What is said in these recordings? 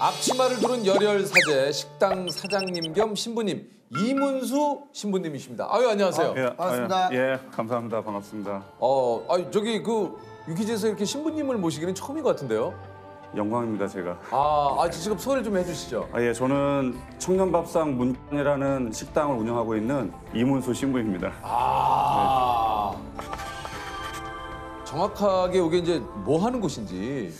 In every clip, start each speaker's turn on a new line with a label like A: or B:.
A: 앞치마를 두른 열혈 사제 식당 사장님 겸 신부님 이문수 신부님이십니다. 아유 안녕하세요.
B: 예,
C: 반갑습니다.
B: 예, 감사합니다. 반갑습니다.
A: 저기 그 유키즈에서 이렇게 신부님을 모시기는 처음인 것 같은데요.
B: 영광입니다, 제가.
A: 지금 소개를 좀 해주시죠.
B: 예, 저는 청년밥상 문이라는 식당을 운영하고 있는 이문수 신부입니다.
A: 정확하게 여기 이제 뭐 하는 곳인지.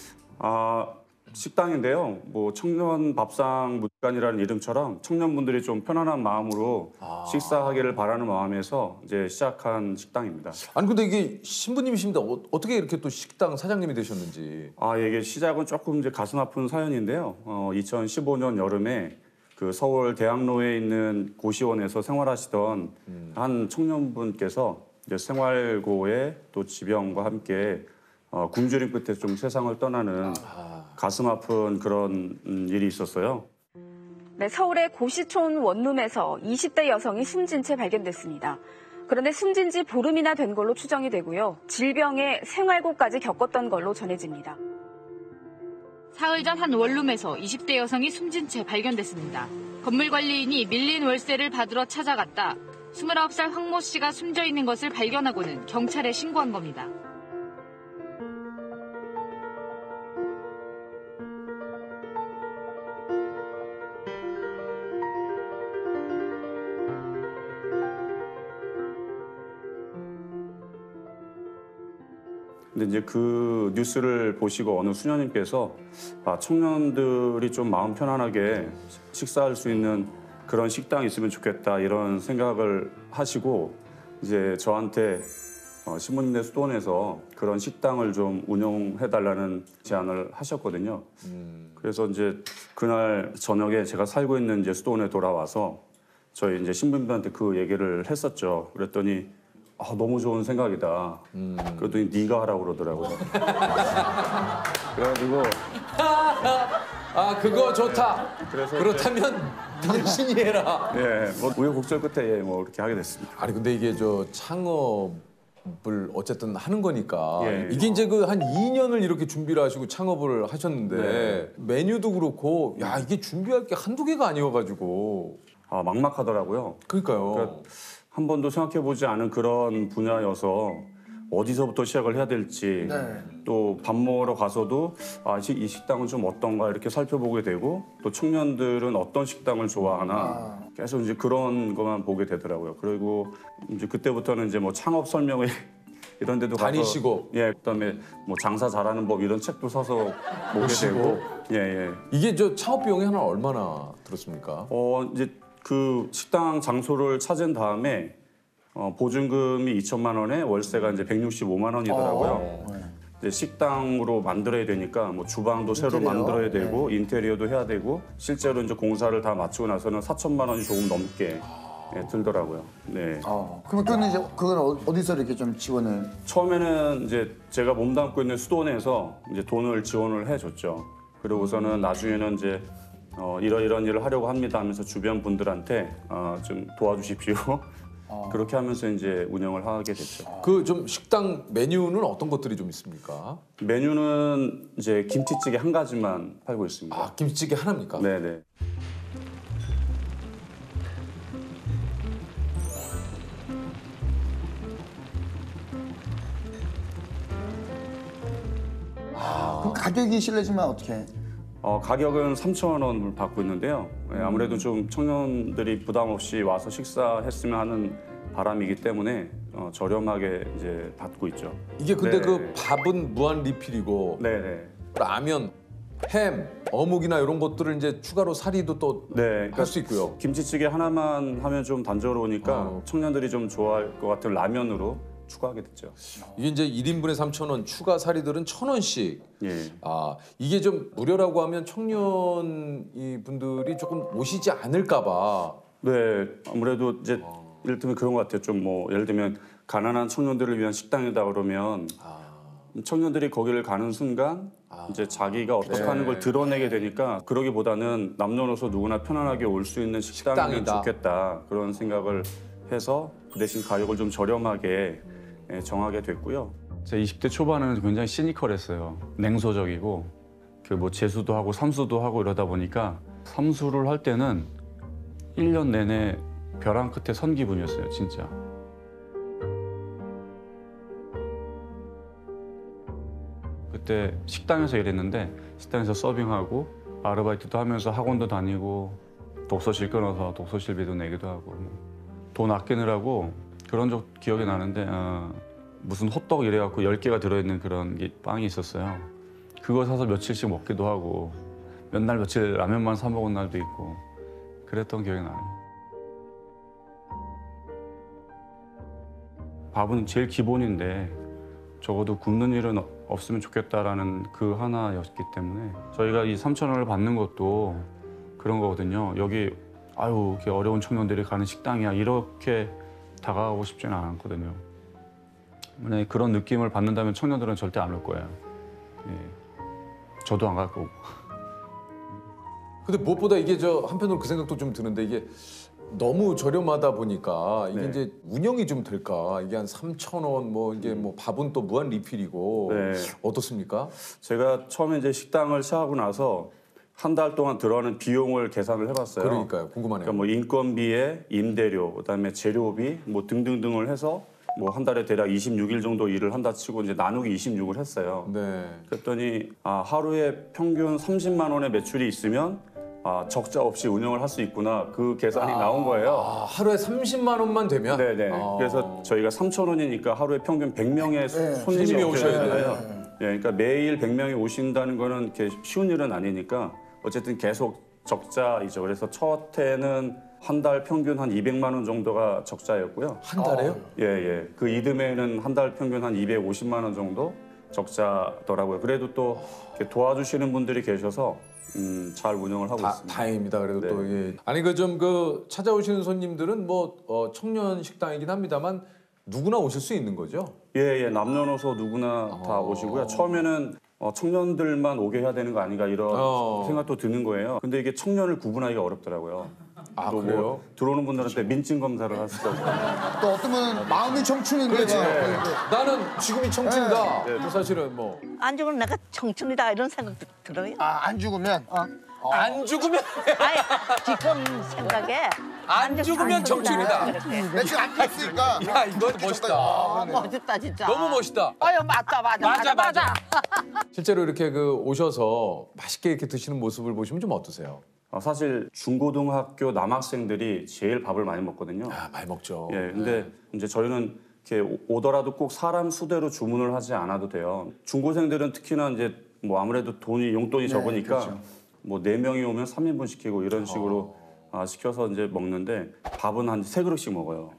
B: 식당인데요. 뭐 청년밥상 문간이라는 이름처럼 청년분들이 좀 편안한 마음으로 식사하기를 바라는 마음에서 이제 시작한 식당입니다.
A: 아니 근데 이게 신부님이십니다. 어떻게 이렇게 또 식당 사장님이 되셨는지.
B: 이게 시작은 조금 이제 가슴 아픈 사연인데요. 2015년 여름에 그 서울 대학로에 있는 고시원에서 생활하시던 한 청년분께서 이제 생활고의 또 지병과 함께 굶주림 끝에 좀 세상을 떠나는 가슴 아픈 그런 일이 있었어요.
D: 네, 서울의 고시촌 원룸에서 20대 여성이 숨진 채 발견됐습니다. 그런데 숨진 지 보름이나 된 걸로 추정이 되고요. 질병에 생활고까지 겪었던 걸로 전해집니다.
E: 사흘 전 한 원룸에서 20대 여성이 숨진 채 발견됐습니다. 건물관리인이 밀린 월세를 받으러 찾아갔다 29살 황모 씨가 숨져 있는 것을 발견하고는 경찰에 신고한 겁니다.
B: 근데 이제 그 뉴스를 보시고 어느 수녀님께서 청년들이 좀 마음 편안하게 식사할 수 있는 그런 식당이 있으면 좋겠다 이런 생각을 하시고 이제 저한테 신부님네 수도원에서 그런 식당을 좀 운영해달라는 제안을 하셨거든요. 그래서 이제 그날 저녁에 제가 살고 있는 이제 수도원에 돌아와서 저희 이제 신부님들한테 그 얘기를 했었죠. 그랬더니 너무 좋은 생각이다. 그랬더니 네가 하라고 그러더라고요. 그래가지고
A: 그거 좋다.
B: 그래서
A: 그렇다면 당신이 해라.
B: 예, 뭐 우여곡절 끝에 뭐 이렇게 하게 됐습니다.
A: 아니 근데 이게 저 창업을 어쨌든 하는 거니까
B: 예.
A: 이게 이제 그 한 2년을 이렇게 준비를 하시고 창업을 하셨는데
B: 네.
A: 메뉴도 그렇고 야 이게 준비할 게 한두 개가 아니어가지고
B: 막막하더라고요.
A: 그러니까요.
B: 그러니까 한 번도 생각해보지 않은 그런 분야여서 어디서부터 시작을 해야 될지 또 밥 먹으러 가서도 이 식당은 좀 어떤가 이렇게 살펴보게 되고 또 청년들은 어떤 식당을 좋아하나 계속 이제 그런 것만 보게 되더라고요. 그리고 이제 그때부터는 이제 뭐 창업 설명회 이런 데도
A: 다니시고
B: 가서 그다음에 뭐 장사 잘하는 법 이런 책도 사서 보게 되고
A: 이게 저 창업 비용이 하나 얼마나 들었습니까?
B: 이제 그 식당 장소를 찾은 다음에 보증금이 2천만 원에 월세가 이제 165만 원이더라고요. 이제 식당으로 만들어야 되니까 뭐 주방도 새로 만들어야 되고 인테리어도 해야 되고 실제로 이제 공사를 다 마치고 나서는 4천만 원이 조금 넘게 들더라고요. 네.
C: 그러면 그건 어디서 이렇게 좀 지원을?
B: 처음에는 이제 제가 몸담고 있는 수도원에서 이제 돈을 지원을 해줬죠. 그리고서는 나중에는 이제 이런 일을 하려고 합니다 하면서 주변 분들한테 좀 도와주십시오. 그렇게 하면서 이제 운영을 하게 됐죠.
A: 그 좀 식당 메뉴는 어떤 것들이 좀 있습니까?
B: 메뉴는 이제 김치찌개 한 가지만 팔고 있습니다.
A: 김치찌개 하나입니까?
B: 네네.
C: 그럼 가격이 실례지만 어떻게?
B: 가격은 3,000원을 받고 있는데요. 아무래도 좀 청년들이 부담 없이 와서 식사했으면 하는 바람이기 때문에 저렴하게 이제 받고 있죠.
A: 이게 근데
B: 네.
A: 그 밥은 무한 리필이고
B: 네네.
A: 라면, 햄, 어묵이나 이런 것들을 이제 추가로 사리도 또 할 수 있고요.
B: 김치찌개 하나만 하면 좀 단조로우니까 청년들이 좀 좋아할 것 같은 라면으로 추가하게 됐죠.
A: 이게 이제 1인분에 3,000원, 추가 사리들은 1,000원씩.
B: 예.
A: 이게 좀 무료라고 하면 청년 분들이 조금 오시지 않을까 봐.
B: 네, 아무래도 이제 예를 들면 그런 것 같아요. 좀 뭐 예를 들면 가난한 청년들을 위한 식당이다 그러면 청년들이 거기를 가는 순간 이제 자기가 어떻게 하는 걸 드러내게 되니까 그러기보다는 남녀노소 누구나 편안하게 올 수 있는 식당이면 좋겠다 그런 생각을 해서 그 대신 가격을 좀 저렴하게 정하게 됐고요.
F: 제 20대 초반에는 굉장히 시니컬했어요. 냉소적이고
B: 그 뭐 재수도 하고 삼수도 하고 이러다 보니까 삼수를 할 때는 1년 내내 벼랑 끝에 선 기분이었어요, 진짜. 그때 식당에서 일했는데 식당에서 서빙하고 아르바이트도 하면서 학원도 다니고 독서실 끊어서 독서실비도 내기도 하고 돈 아끼느라고 그런 적 기억이 나는데 무슨 호떡 이래갖고 10개가 들어있는 그런 빵이 있었어요. 그거 사서 며칠씩 먹기도 하고 몇 날 며칠 라면만 사 먹은 날도 있고 그랬던 기억이 나요. 밥은 제일 기본인데 적어도 굶는 일은 없으면 좋겠다라는 그 하나였기 때문에 저희가 이 3,000원을 받는 것도 그런 거거든요. 여기 아유 이렇게 어려운 청년들이 가는 식당이야 이렇게 다가가고 싶지는 않거든요. 만약에 그런 느낌을 받는다면 청년들은 절대 안 올 거예요. 예. 저도 안 갈 거고.
A: 근데 무엇보다 이게 저 한편으로 그 생각도 좀 드는데 이게 너무 저렴하다 보니까 이게
B: 네.
A: 이제 운영이 좀 될까? 이게 한 3,000원 뭐 이게 뭐 밥은 또 무한 리필이고
B: 네.
A: 어떻습니까?
B: 제가 처음에 이제 식당을 시작하고 나서 한 달 동안 들어가는 비용을 계산을 해봤어요.
A: 그러니까요. 궁금하네요.
B: 그러니까 뭐 인건비에 임대료, 그다음에 재료비 뭐 등등등을 해서 뭐 한 달에 대략 26일 정도 일을 한다 치고 이제 나누기 26을 했어요.
A: 네.
B: 그랬더니 하루에 평균 30만 원의 매출이 있으면 적자 없이 운영을 할 수 있구나 그 계산이 나온 거예요.
A: 하루에 30만 원만 되면?
B: 네네. 그래서 저희가 3,000원이니까 하루에 평균 100명의 손님이
A: 손님이
B: 오셔야
A: 오셔야
B: 돼요. 예, 그러니까 매일 100명이 오신다는 거는 이렇게 쉬운 일은 아니니까 어쨌든 계속 적자이죠. 그래서 첫 해는 한 달 평균 한 200만 원 정도가 적자였고요.
A: 한 달에요?
B: 예, 예. 그 이듬해에는 한 달 평균 한 250만 원 정도 적자더라고요. 그래도 또 이렇게 도와주시는 분들이 계셔서 잘 운영을 하고 있습니다.
A: 다행입니다. 그래도
B: 네.
A: 또 예. 아니 그 좀 그 찾아오시는 손님들은 뭐 청년 식당이긴 합니다만 누구나 오실 수 있는 거죠?
B: 예, 예. 남녀노소 누구나 다 오시고요. 처음에는 청년들만 오게 해야 되는 거 아닌가 이런 생각도 드는 거예요. 근데 이게 청년을 구분하기가 어렵더라고요. 또
A: 그래요?
B: 뭐 들어오는 분들한테 민증 검사를 할 수도 없고.
C: 또 어떤 분은 마음이 청춘인데
A: 그렇지.
C: 막
A: 나는 지금이 청춘이다. 뭐 사실은 뭐.
F: 안 죽으면 내가 청춘이다 이런 생각 들어요.
C: 안 죽으면
A: 안 죽으면
F: 아니 지금 생각에
A: 안 죽으면 청춘이다.
F: 그렇게.
C: 내 지금 안 죽었으니까.
A: 야 이건 멋있다.
F: 멋있다 진짜.
A: 너무 멋있다.
F: 아유 맞다.
A: 실제로 이렇게 그 오셔서 맛있게 이렇게 드시는 모습을 보시면 좀 어떠세요?
B: 사실 중고등학교 남학생들이 제일 밥을 많이 먹거든요.
A: 많이 먹죠.
B: 예, 근데 이제 저희는 이렇게 오더라도 꼭 사람 수대로 주문을 하지 않아도 돼요. 중고생들은 특히나 이제 뭐 아무래도 용돈이 적으니까
C: 그렇죠.
B: 뭐 4명이 오면 3인분 시키고 이런 식으로 시켜서 이제 먹는데 밥은 한 3그릇씩 먹어요.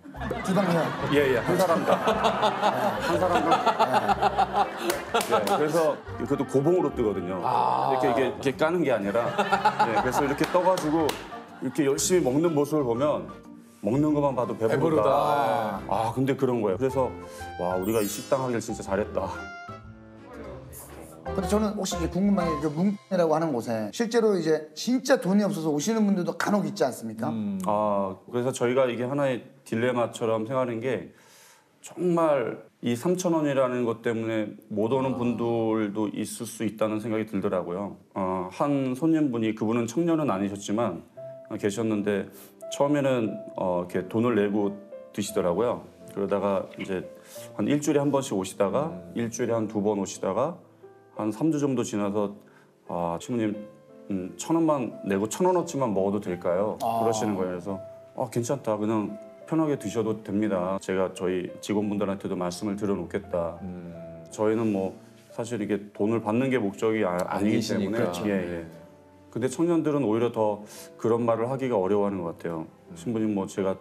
C: 주방장.
B: 예, 예, 한 사람당. 한 사람당. 예, 그래서 그것도 고봉으로 뜨거든요. 이렇게 까는 게 아니라. 예, 그래서 이렇게 떠가지고 이렇게 열심히 먹는 모습을 보면 먹는 것만 봐도 배부르다.
A: 배부르다.
B: 근데 그런 거예요. 그래서 와, 우리가 이 식당 하기를 진짜 잘했다.
C: 근데 저는 혹시 이제 궁금한 게 그 뭉이라고 하는 곳에 실제로 이제 진짜 돈이 없어서 오시는 분들도 간혹 있지 않습니까?
B: 그래서 저희가 이게 하나의 딜레마처럼 생각하는 게 정말 이 3,000원이라는 것 때문에 못 오는 분들도 있을 수 있다는 생각이 들더라고요. 한 손님분이 그분은 청년은 아니셨지만 계셨는데 처음에는 이렇게 돈을 내고 드시더라고요. 그러다가 이제 한 일주일에 한 번씩 오시다가 일주일에 한 2번 오시다가 한 3주 정도 지나서 친구님 1,000원만 내고 1,000원어치만 먹어도 될까요? 그러시는 거예요. 그래서 괜찮다. 그냥 편하게 드셔도 됩니다. 제가 저희 직원분들한테도 말씀을 드려놓겠다. 저희는 뭐 사실 이게 돈을 받는 게 목적이 아니기 때문에
A: 아니시니까.
B: 예. 근데 청년들은 오히려 더 그런 말을 하기가 어려워하는 것 같아요. 신부님 뭐 제가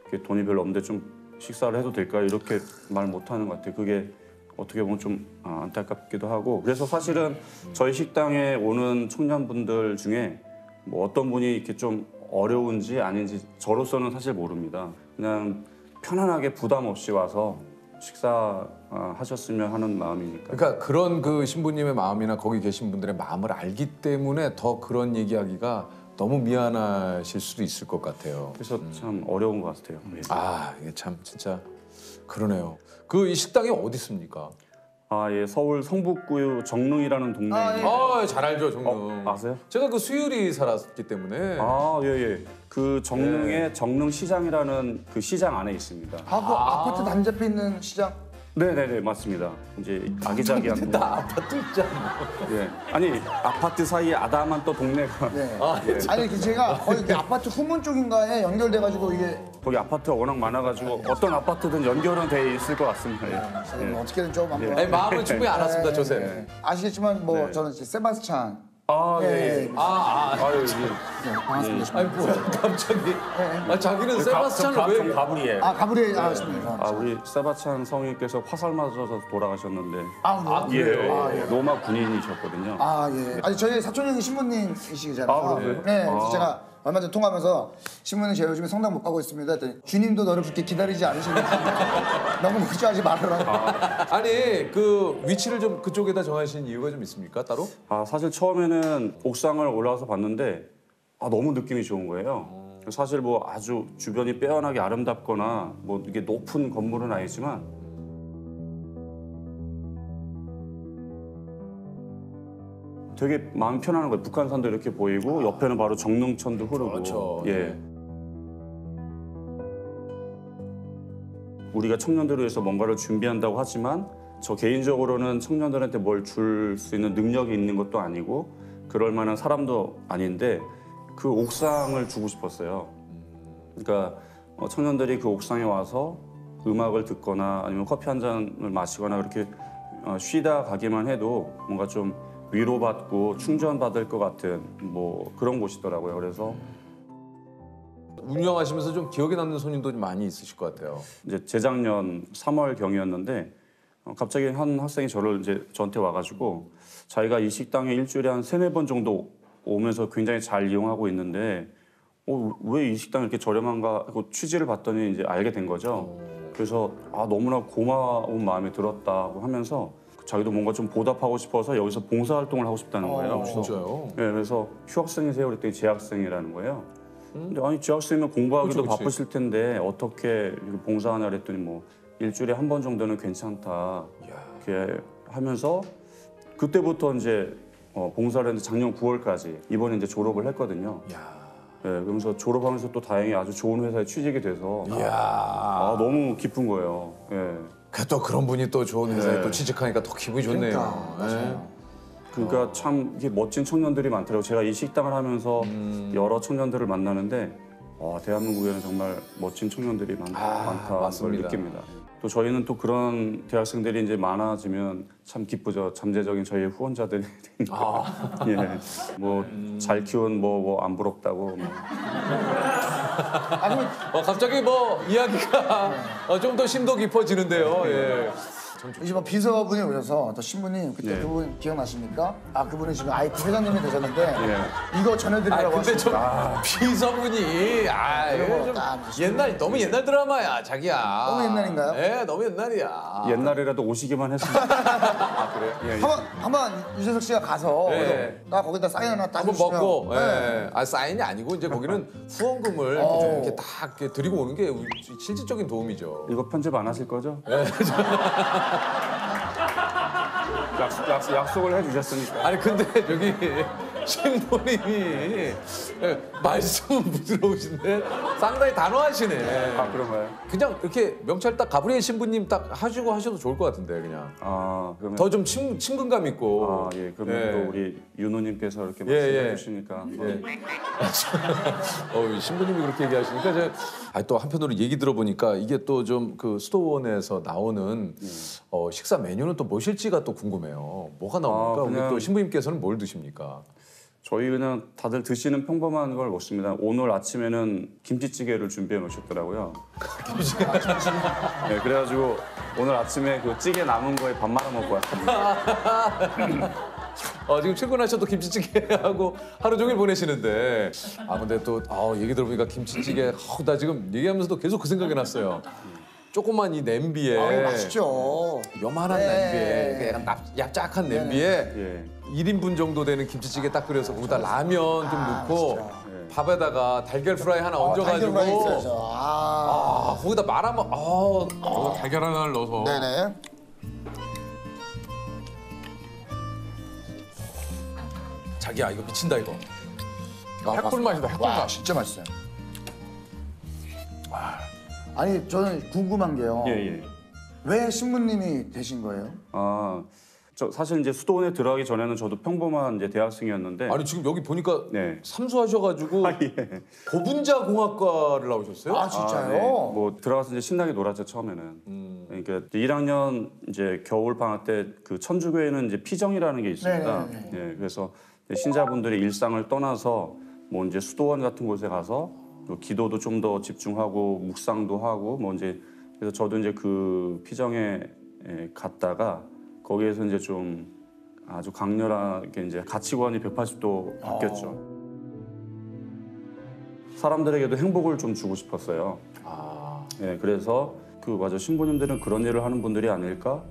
B: 이렇게 돈이 별로 없는데 좀 식사를 해도 될까요? 이렇게 말 못하는 것 같아요. 그게 어떻게 보면 좀 안타깝기도 하고 그래서 사실은 저희 식당에 오는 청년분들 중에 뭐 어떤 분이 이렇게 좀 어려운지 아닌지 저로서는 사실 모릅니다. 그냥 편안하게 부담 없이 와서 식사하셨으면 하는 마음이니까.
A: 그러니까 그런 그 신부님의 마음이나 거기 계신 분들의 마음을 알기 때문에 더 그런 얘기하기가 너무 미안하실 수도 있을 것 같아요.
B: 그래서 참 어려운 것 같아요. 예.
A: 이게 참 진짜 그러네요. 그 이 식당이 어디 있습니까?
B: 아, 예, 서울 성북구 정릉이라는 동네.
C: 아, 예.
A: 잘 알죠, 정릉.
B: 아세요?
A: 제가 그 수유리 살았기 때문에.
B: 아, 예, 예. 그 정릉에 정릉시장이라는 그 시장 안에 있습니다.
C: 아, 그 아파트 단지에 있는 시장?
B: 네네네, 맞습니다. 이제 아기자기한.
A: 나 아파트 있잖아.
B: 예. 아니, 아파트 사이에 아담한 또 동네가.
C: 네.
B: 예.
C: 아니 그 제가 거의 그 아파트 후문 쪽인가에 연결돼가지고 이게
B: 거기 아파트가 워낙 많아가지고 어떤 아파트든 연결은 돼 있을 것 같습니다. 예.
C: 뭐 어떻게든 좀 한번
A: 아니, 마음을 충분히 알았습니다, 조셉.
C: 네. 아시겠지만 뭐
B: 네.
C: 저는 이제 세바스찬
B: 아, 예,
C: 예,
B: 예.
C: 예.
B: 아유, 예.
C: 네, 반갑습니다.
A: 아니 뭐야 갑자기? 자기는 세바스찬을 왜?
B: 가브리엘.
C: 아 가브리엘 아십니까?
B: 아, 우리 세바찬 성인께서 화살 맞아서 돌아가셨는데.
C: 아
B: 예,
C: 그래요?
B: 예. 로마 군인이셨거든요.
C: 아 예. 아니 저희 사촌 형이 신부님이시잖아요.
B: 아, 그러세요?
C: 네. 그래서
B: 아.
C: 제가 얼마 전에 통화하면서 신부님 제가 요즘에 성당 못 가고 있습니다. 했더니 주님도 너를 그렇게 기다리지 않으시니까 너무 걱정하지 말으라고.
A: 아니 그 위치를 좀 그쪽에다 정하신 이유가 좀 있습니까 따로?
B: 아, 사실 처음에는 옥상을 올라와서 봤는데 너무 느낌이 좋은 거예요. 사실 뭐 아주 주변이 빼어나게 아름답거나 뭐 이게 높은 건물은 아니지만 되게 마음 편안한 거예요. 북한산도 이렇게 보이고 옆에는 바로 정릉천도 흐르고.
A: 그렇죠.
B: 예.
A: 네.
B: 우리가 청년들을 위해서 뭔가를 준비한다고 하지만 저 개인적으로는 청년들한테 뭘 줄 수 있는 능력이 있는 것도 아니고 그럴 만한 사람도 아닌데 그 옥상을 주고 싶었어요. 그러니까 청년들이 그 옥상에 와서 음악을 듣거나 아니면 커피 한 잔을 마시거나 그렇게 쉬다 가기만 해도 뭔가 좀 위로받고 충전받을 것 같은 뭐 그런 곳이더라고요. 그래서
A: 운영하시면서 좀 기억에 남는 손님도 좀 많이 있으실 것 같아요.
B: 이제 재작년 3월 경이었는데 갑자기 한 학생이 저한테 와가지고 자기가 이 식당에 일주일에 한 3-4번 정도 오면서 굉장히 잘 이용하고 있는데 왜 이 식당이 이렇게 저렴한가 하고 취지를 봤더니 이제 알게 된 거죠. 그래서 너무나 고마운 마음이 들었다고 하면서 자기도 뭔가 좀 보답하고 싶어서 여기서 봉사활동을 하고 싶다는 거예요. 그래서
A: 진짜요?
B: 네, 그래서 휴학생이세요? 그랬더니 재학생이라는 거예요. 근데 아니 재학생이면 공부하기도
A: 그치, 그치.
B: 바쁘실 텐데 어떻게 이렇게 봉사하냐 그랬더니 뭐 일주일에 한 번 정도는 괜찮다 이렇게 하면서 그때부터 이제 봉사를 했는데 작년 9월까지 이번에 이제 졸업을 했거든요.
A: 야.
B: 네, 그러면서 졸업하면서 또 다행히 아주 좋은 회사에 취직이 돼서
A: 이야.
B: 너무 기쁜 거예요. 예.
A: 또 그런 분이 또 좋은 회사에
B: 네.
A: 또 취직하니까 더 기분이 좋네요.
C: 그러니까, 맞아요.
B: 그러니까 참 이게 멋진 청년들이 많더라고요. 제가 이 식당을 하면서 여러 청년들을 만나는데 대한민국에는 정말 멋진 청년들이 많다는 걸
A: 맞습니다.
B: 느낍니다. 또 저희는 또 그런 대학생들이 이제 많아지면 참 기쁘죠. 잠재적인 저희의 후원자들이. 예. 뭐 잘 키운 뭐 안 부럽다고. 뭐.
A: 갑자기 뭐 이야기가 좀 더 심도 깊어지는데요. 예.
C: 이제 뭐 비서분이 오셔서 또 신부님 그때
B: 예.
C: 그분 기억나십니까? 그분은 지금 IT 회장님이 되셨는데 이거 전해드리라고
A: 근데 좀
C: 하시니까
A: 비서분이
C: 그리고
A: 좀
C: 딱
A: 옛날 너무 옛날 드라마야 자기야.
C: 너무 옛날인가요?
A: 예, 너무 옛날이야.
B: 옛날이라도 오시기만 했으면.
A: 그래요?
B: 예, 예.
C: 한번 유재석 씨가 가서
A: 네.
C: 나 거기다 사인 하나 딱
A: 한번
C: 해주시면
A: 먹고,
C: 네.
A: 사인이 아니고 이제 거기는 후원금을 좀 이렇게 딱 이렇게 드리고 오는 게 실질적인 도움이죠.
B: 이거 편집 안 하실 거죠? 약속을 해주셨으니까.
A: 아니 근데 저기 신부님이 말씀은 부드러우신데 상당히 단호하시네.
B: 그런가요?
A: 그냥 이렇게 명찰 딱 가브리엘 신부님 딱 하시고 하셔도 좋을 것 같은데 그냥
B: 그러면
A: 더 좀 친근감 있고.
B: 예, 그러면
A: 예.
B: 또 우리 윤호님께서 이렇게
A: 예,
B: 말씀해
A: 예.
B: 주시니까.
A: 신부님이 그렇게 얘기하시니까 또 한편으로 얘기 들어보니까 이게 또 좀 그 수도원에서 나오는 식사 메뉴는 또 무엇일지가 또 궁금해요. 뭐가 나옵니까? 우리
B: 그냥-
A: 또 신부님께서는 뭘 드십니까?
B: 저희 그냥 다들 드시는 평범한 걸 먹습니다. 오늘 아침에는 김치찌개를 준비해 놓으셨더라고요. 네, 그래가지고 오늘 아침에 그 찌개 남은 거에 밥 말아 먹고 왔습니다.
A: 지금 출근하셔도 김치찌개하고 하루 종일 보내시는데 근데 또 얘기 들어보니까 김치찌개 나 지금 얘기하면서도 계속 그 생각이 났어요. 조그만 이 냄비에
C: 맛있죠.
A: 요만한
C: 네.
A: 냄비에 약간 얍작한 냄비에
B: 예.
A: 1인분 정도 되는 김치찌개 딱 끓여서 거기다 라면 좀 넣고
B: 진짜.
A: 밥에다가 달걀 프라이 하나
C: 달걀 프라이 있어야죠.
A: 얹어가지고 거기다 말아먹 달걀 하나를 넣어서
C: 네네.
A: 자기야 이거 미친다 이거.
C: 핵꿀
A: 맛이다, 핵꿀
C: 와,
A: 맛.
C: 진짜 맛있어요. 아니 저는 궁금한 게요.
B: 예, 예.
C: 왜 신부님이 되신 거예요?
B: 아, 저 사실 이제 수도원에 들어가기 전에는 저도 평범한 이제 대학생이었는데.
A: 아니 지금 여기 보니까
B: 네.
A: 삼수하셔가지고
B: 예.
A: 고분자 공학과를 나오셨어요?
C: 아 진짜요?
B: 네. 뭐 들어가서 이제 신나게 놀았죠 처음에는. 그러니까 1학년 이제 겨울 방학 때 그 천주교에는 이제 피정이라는 게 있습니다.
C: 네네네.
B: 예, 그래서 신자분들의 일상을 떠나서 뭐 이제 수도원 같은 곳에 가서 뭐 기도도 좀 더 집중하고 묵상도 하고 뭐 이제 그래서 저도 이제 그 피정에 갔다가 거기에서 이제 좀 아주 강렬하게 이제 가치관이 180도 바뀌었죠. 사람들에게도 행복을 좀 주고 싶었어요. 예, 그래서 맞아 신부님들은 그런 일을 하는 분들이 아닐까?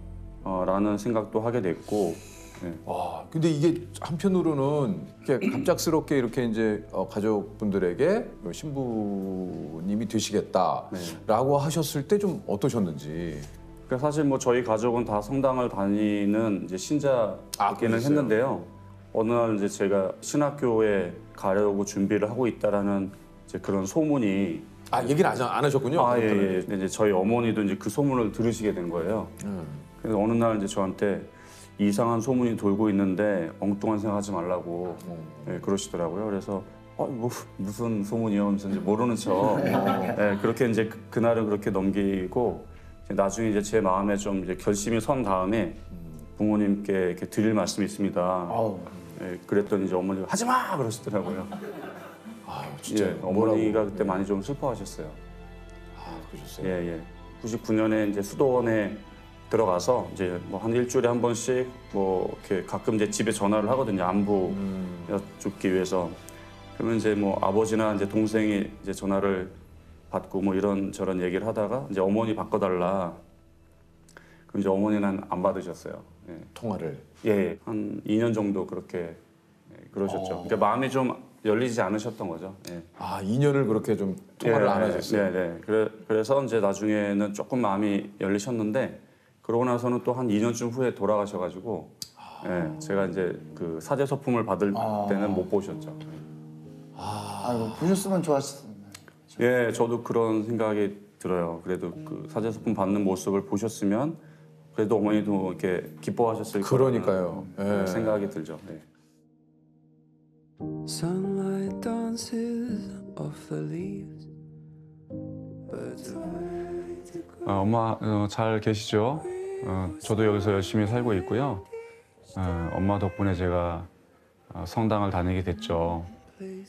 B: 라는 생각도 하게 됐고. 예.
A: 와, 근데 이게 한편으로는 이렇게 갑작스럽게 이렇게 이제 가족분들에게 신부님이 되시겠다라고 하셨을 때 좀 어떠셨는지.
B: 그러니까 사실 뭐 저희 가족은 다 성당을 다니는 이제 신자이기는
A: 그랬어요?
B: 했는데요. 어느 날 이제 제가 신학교에 가려고 준비를 하고 있다라는 이제 그런 소문이
A: 얘기를 안 하셨군요.
B: 예, 예. 근데 이제 저희 어머니도 이제 그 소문을 들으시게 된 거예요. 그래서 어느 날 이제 저한테 이상한 소문이 돌고 있는데 엉뚱한 생각하지 말라고 예, 그러시더라고요. 그래서 뭐 무슨 소문이요? 하면서 이제 모르는 척. 예, 그렇게 이제 그날은 그렇게 넘기고 이제 나중에 이제 제 마음에 좀 이제 결심이 선 다음에 부모님께 이렇게 드릴 말씀이 있습니다. 예, 그랬더니 이제 어머니가 하지 마 그러시더라고요.
A: 진짜
B: 예, 어머니가 그때 많이 좀 슬퍼하셨어요.
A: 그러셨어요.
B: 예, 예. 99년에 이제 수도원에 들어가서 이제 뭐 한 일주일에 한 번씩 뭐 이렇게 가끔 이제 집에 전화를 하거든요. 안부 여쭙기 위해서. 그러면 이제 뭐 아버지나 이제 동생이 이제 전화를 받고 뭐 이런 저런 얘기를 하다가 이제 어머니 바꿔달라. 그럼 이제 어머니는 안 받으셨어요. 예.
A: 통화를.
B: 예, 한 2년 정도 그렇게 그러셨죠. 그러니까 마음이 좀 열리지 않으셨던 거죠. 예.
A: 2년을 그렇게 좀 통화를 안 하셨어요.
B: 네, 네. 그래서 이제 나중에는 조금 마음이 열리셨는데 그러고 나서는 또 한 2년쯤 후에 돌아가셔가지고 예, 제가 이제 그 사제 소품을 받을 때는 못 보셨죠.
C: 아이고 보셨으면 좋았을 텐데.
B: 예, 저도 그런 생각이 들어요. 그래도 그 사제 소품 받는 모습을 보셨으면 그래도 어머니도 이렇게 기뻐하셨을
A: 그러니까요.
B: 거라는
A: 예.
B: 생각이 들죠. 네.
G: Sunlight dances off the leaves.
B: 엄마 잘 계시죠? 저도 여기서 열심히 살고 있고요. 엄마 덕분에 제가 성당을 다니게 됐죠.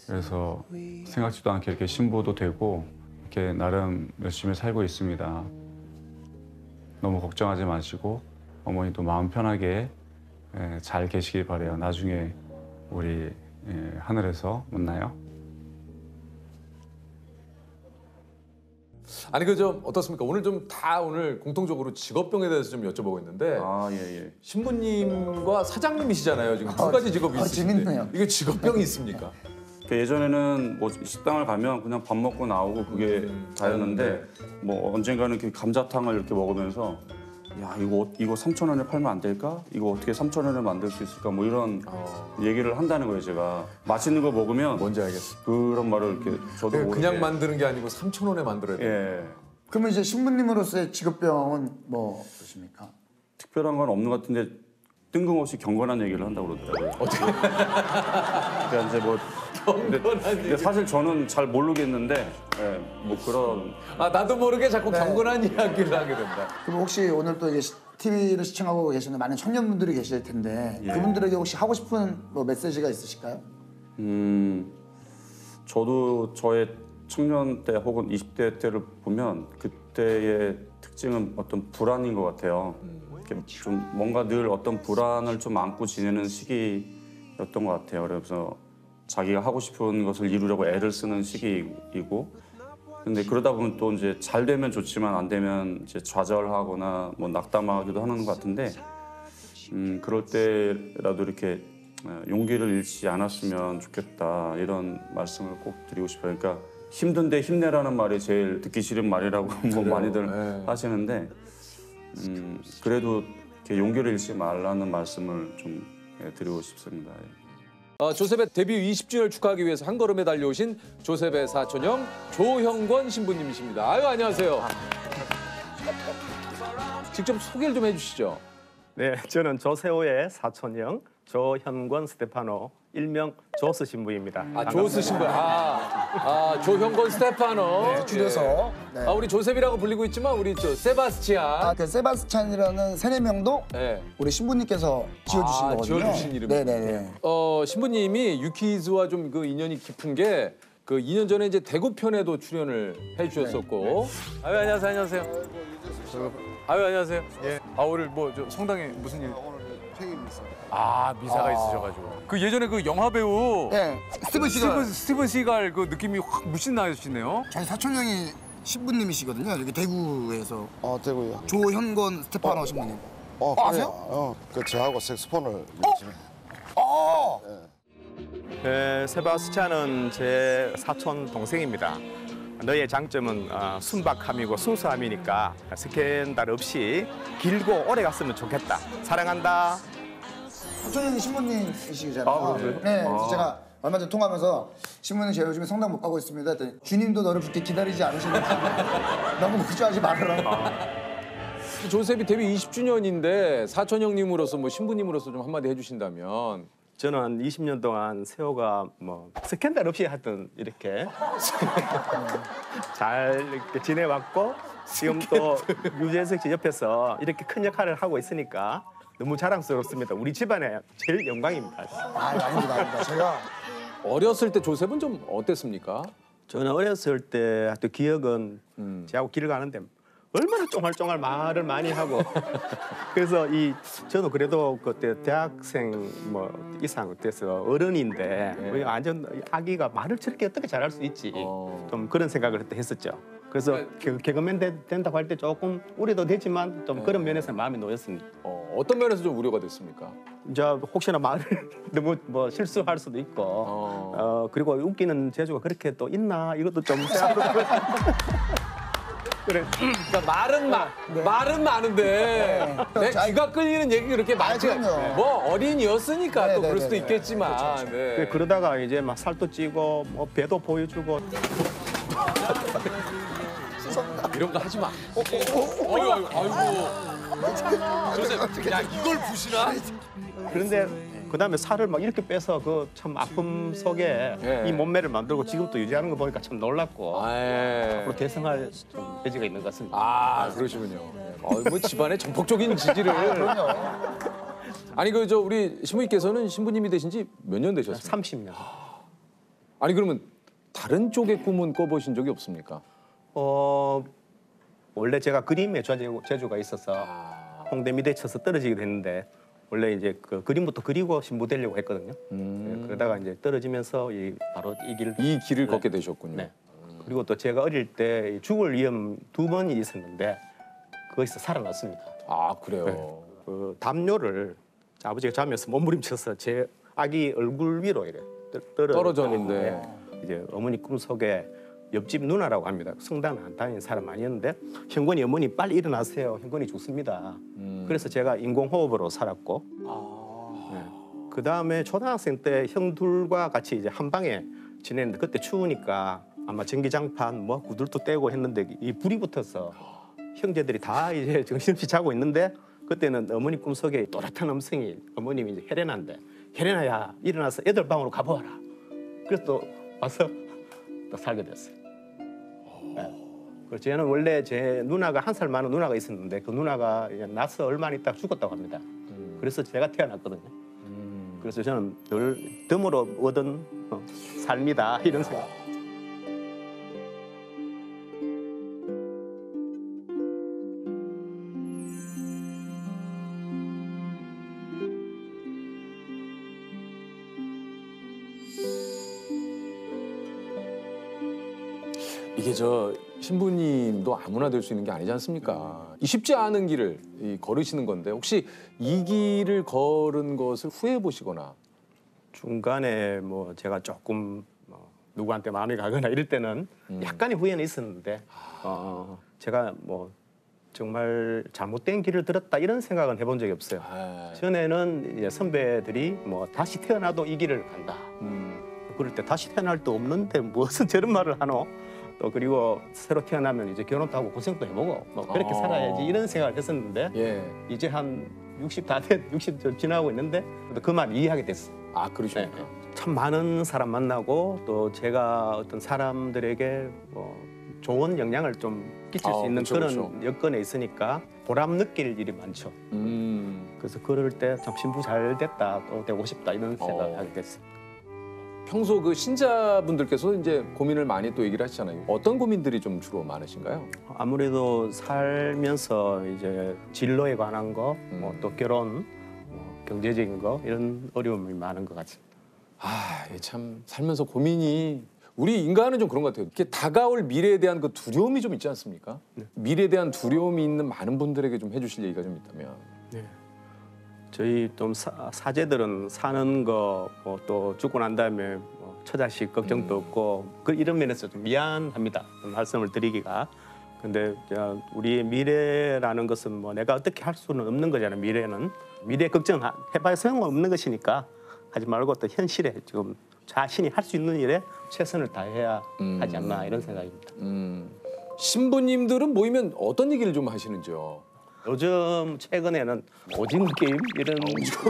B: 그래서 생각지도 않게 이렇게 신부도 되고 이렇게 나름 열심히 살고 있습니다. 너무 걱정하지 마시고 어머니도 마음 편하게 잘 계시길 바라요. 나중에 우리 하늘에서 만나요.
A: 아니 그 좀 어떻습니까? 오늘 좀 다 오늘 공통적으로 직업병에 대해서 좀 여쭤보고 있는데
B: 예.
A: 신부님과 사장님이시잖아요. 지금 두 가지 직업이 있으신데
C: 재밌네요.
A: 이게 직업병이 있습니까?
B: 예전에는 뭐 식당을 가면 그냥 밥 먹고 나오고 그게 다였는데 뭐 언젠가는 이렇게 감자탕을 이렇게 먹으면서 야 이거 3,000원에 팔면 안 될까? 이거 어떻게 3,000원에 만들 수 있을까? 뭐 이런 얘기를 한다는 거예요. 제가 맛있는 거 먹으면
A: 뭔지 알겠어.
B: 그런 말을 이렇게 저도 모르게
A: 그냥 만드는 게 아니고 3,000원에 만들어야 돼.
B: 예.
C: 그러면 이제 신부님으로서의 직업병은 뭐 그렇습니까?
B: 특별한 건 없는 것 같은데 뜬금없이 경건한 얘기를 한다고 그러더라고요. 어떻게? 그러니까 이제 뭐 근데 사실 저는 잘 모르겠는데 뭐 그런
A: 나도 모르게 자꾸 경건한 이야기를 하게 된다.
C: 그럼 혹시 오늘 또 이게 TV를 시청하고 계시는 많은 청년분들이 계실 텐데
B: 예.
C: 그분들에게 혹시 하고 싶은 뭐 메시지가 있으실까요?
B: 저도 저의 청년 때 혹은 20대 때를 보면 그때의 특징은 어떤 불안인 것 같아요. 이렇게 좀 뭔가 늘 어떤 불안을 좀 안고 지내는 시기였던 것 같아요. 그래서 자기가 하고 싶은 것을 이루려고 애를 쓰는 시기이고, 근데 그러다 보면 또 이제 잘 되면 좋지만 안 되면 이제 좌절하거나 뭐 낙담하기도 하는 것 같은데, 그럴 때라도 이렇게 용기를 잃지 않았으면 좋겠다 이런 말씀을 꼭 드리고 싶어요. 그러니까 힘든데 힘내라는 말이 제일 듣기 싫은 말이라고 뭐 많이들 하시는데, 그래도 이렇게 용기를 잃지 말라는 말씀을 좀 드리고 싶습니다.
A: 조셉의 데뷔 20주년을 축하하기 위해서 한 걸음에 달려오신 조셉의 사촌형 조형권 신부님이십니다. 아유, 안녕하세요. 직접 소개를 좀 해주시죠.
H: 네, 저는 조세호의 사촌형 조현권 스테파노, 일명 조스 신부입니다.
A: 조스 신부. 조형권 스테파노.
C: 줄여서. 네.
A: 우리 조셉이라고 불리고 있지만 우리 세바스찬.
C: 그 세바스찬이라는 세례명도
A: 네.
C: 우리 신부님께서 지어주신 거거든요.
A: 지어주신 이름.
C: 네네네.
A: 신부님이 유키즈와 좀 그 인연이 깊은 게 그 2년 전에 이제 대구 편에도 출연을 해주셨었고. 아유, 안녕하세요. 아유, 안녕하세요. 예. 오늘 뭐 저 성당에 무슨 일?
I: 오늘 생일 미사.
A: 미사가 있으셔가지고. 그 예전에 그 영화 배우.
C: 네,
A: 스티븐 시갈 그 느낌이 확 무신 나시네요.
C: 저희 사촌형이 신부님이시거든요. 여기 대구에서
I: 대구요.
C: 조현권 스테파노 신부님. 아세요?
I: 그 저하고 색소폰을 열심히.
H: 세바스찬은 제 사촌 동생입니다. 너의 장점은 순박함이고 순수함이니까 스캔들 없이 길고 오래 갔으면 좋겠다. 사랑한다.
C: 사촌형이 신부님이시잖아요.
A: 그래요?
C: 네, 그래서 제가 얼마 전에 통화하면서 신부님 제가 요즘에 성당 못 가고 있습니다. 했더니 주님도 너를 그렇게 기다리지 않으시는지 너무 걱정하지 말아라.
A: 조셉이 데뷔 20주년인데 사촌형님으로서 뭐 신부님으로서 좀 한마디 해주신다면.
H: 저는 20년 동안 세호가 뭐 스캔들 없이 하여튼 이렇게 잘 이렇게 지내왔고 지금 또 유재석 씨 옆에서 이렇게 큰 역할을 하고 있으니까 너무 자랑스럽습니다. 우리 집안의 제일 영광입니다.
C: 아닙니다. 제가
A: 어렸을 때 조셉은 좀 어땠습니까?
H: 저는 어렸을 때 하여튼 기억은 저하고 길을 가는데 얼마나 쫑알쫑알 말을 많이 하고 그래서 저도 그래도 그때 대학생 뭐 이상 돼서 어른인데 완전 아기가 말을 저렇게 어떻게 잘할 수 있지 좀 그런 생각을 그때 했었죠. 그래서 개그맨 된다고 할 때 조금 우려도 되지만 좀 그런 면에서 마음이 놓였습니다.
A: 어떤 면에서 좀 우려가 됐습니까?
H: 이제 혹시나 말을 너무 뭐 실수할 수도 있고 그리고 웃기는 재주가 그렇게 또 있나 이것도 좀 생각해보고 그래.
A: 그러니까 말은 많은데 내 귀가 끌리는 얘기 그렇게 많지. 뭐 어린이였으니까 또 그럴 수도 있겠지만.
H: 그렇죠. 그러다가 이제 막 살도 찌고 뭐 배도 보여주고
A: 이런 거 하지 마. 아이고. 조셉, 야 이걸 부시나?
H: 그런데 그다음에 살을 막 이렇게 빼서 그 참 아픔 속에 이 몸매를 만들고 지금 또 유지하는 거 보니까 참 놀랍고 앞으로 대성할 좀 여지가 있는 것 같습니다.
A: 그러시군요. 뭐 집안의 전폭적인 지지를. 아니 우리 신부님께서는 신부님이 되신 지 몇 년 되셨어요?
H: 30년.
A: 아니 그러면 다른 쪽의 꿈은 꿔보신 적이 없습니까?
H: 원래 제가 그림에 재주가 있어서 홍대 미대 쳐서 떨어지게 됐는데 원래 이제 그 그림부터 그리고 신부 되려고 했거든요. 그러다가 이제 떨어지면서 바로 이 길을
A: 걷게 되셨군요.
H: 네. 그리고 또 제가 어릴 때 죽을 위험 2번이 있었는데 거기서 살아났습니다.
A: 그래요?
H: 네. 그 담요를 아버지가 자면서 몸부림쳐서 제 아기 얼굴 위로 이래
A: 떨어졌는데
H: 이제 어머니 꿈속에 옆집 누나라고 합니다. 성당 안 다니는 사람 아니었는데 현권이 어머니 빨리 일어나세요. 현권이 죽습니다. 그래서 제가 인공호흡으로 살았고 그 다음에 초등학생 때 형들과 같이 이제 한 방에 지냈는데 그때 추우니까 아마 전기장판 뭐 구들도 떼고 했는데 이 불이 붙어서 형제들이 다 이제 정신없이 자고 있는데 그때는 어머니 꿈속에 또렷한 음성이 어머님이 이제 혜련한데 혜련아야 일어나서 애들 방으로 가보아라. 그래서 또 와서 또 살게 됐어요. 그래서 저는 원래 제 누나가 1살 많은 누나가 있었는데 그 누나가 나서 얼마 안 있다가 죽었다고 합니다. 그래서 제가 태어났거든요. 그래서 저는 늘 덤으로 얻은 삶이다 이런 생각.
A: 이게 신부님도 아무나 될 수 있는 게 아니지 않습니까? 이 쉽지 않은 길을 걸으시는 건데 혹시 이 길을 걸은 것을 후회해 보시거나
H: 중간에 뭐 제가 조금 누구한테 마음이 가거나 이럴 때는 약간의 후회는 있었는데 제가 뭐 정말 잘못된 길을 들었다 이런 생각은 해본 적이 없어요. 전에는 이제 선배들이 뭐 다시 태어나도 이 길을 간다. 그럴 때 다시 태어날 도 없는데 무슨 저런 말을 하노? 또 그리고 새로 태어나면 이제 결혼도 하고 고생도 해보고 뭐 그렇게 살아야지 이런 생각을 했었는데 이제 한 60 다 돼, 60 좀 지나고 있는데 그 말 이해하게 됐어.
A: 아, 그러시구나.
H: 참 많은 사람 만나고 또 제가 어떤 사람들에게 뭐 좋은 영향을 좀 끼칠 수 있는
A: 그쵸,
H: 그런
A: 그쵸.
H: 여건에 있으니까 보람 느낄 일이 많죠. 그래서 그럴 때 참 신부 잘 됐다, 또 되고 싶다 이런 생각을 하게 됐어요.
A: 평소 그 신자분들께서 이제 고민을 많이 또 얘기를 하시잖아요. 어떤 고민들이 좀 주로 많으신가요?
H: 아무래도 살면서 이제 진로에 관한 거, 뭐 또 결혼, 뭐 경제적인 거 이런 어려움이 많은 것 같습니다.
A: 아, 이게 참 살면서 고민이 우리 인간은 좀 그런 것 같아요. 이렇게 다가올 미래에 대한 그 두려움이 좀 있지 않습니까? 미래에 대한 두려움이 있는 많은 분들에게 좀 해주실 얘기가 좀 있다면.
H: 저희 좀 사제들은 사는 거, 뭐 또 죽고 난 다음에 뭐 처자식 걱정도 없고 그 이런 면에서 좀 미안합니다. 말씀을 드리기가. 근데 우리의 미래라는 것은 뭐 내가 어떻게 할 수는 없는 거잖아요. 미래는 미래 걱정 해봐야 소용없는 것이니까 하지 말고 또 현실에 지금 자신이 할 수 있는 일에 최선을 다해야 하지 않나 이런 생각입니다.
A: 신부님들은 모이면 어떤 얘기를 좀 하시는지요?
H: 요즘 최근에는 오징어 게임 이런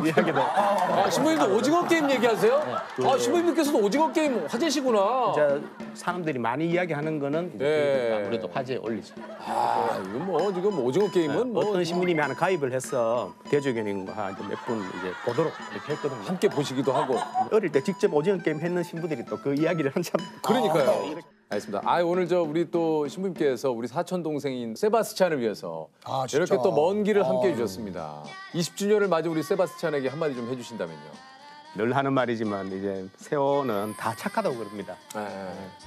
H: 이야기도
A: 아, 신부님도 오징어 게임 얘기하세요? 아, 신부님께서도 오징어 게임 화제시구나.
H: 이제 사람들이 많이 이야기하는 거는 이제 아무래도 화제에 올리죠.
A: 아, 이건 뭐 지금 오징어 게임은 뭐
H: 어떤 신부님이 하나 가입을 해서 대주교님과 몇 분 이제 보도록 이렇게 했거든요.
A: 함께 보시기도 하고.
H: 어릴 때 직접 오징어 게임 했는 신부들이 또 그 이야기를 한참.
A: 그러니까요. 알겠습니다. 아, 오늘 우리 또 신부님께서 우리 사촌 동생인 세바스찬을 위해서
C: 진짜?
A: 이렇게 또 먼 길을 함께 해주셨습니다. 20주년을 맞은 우리 세바스찬에게 한마디 좀 해주신다면요.
H: 늘 하는 말이지만 이제 세호는 다 착하다고 그럽니다.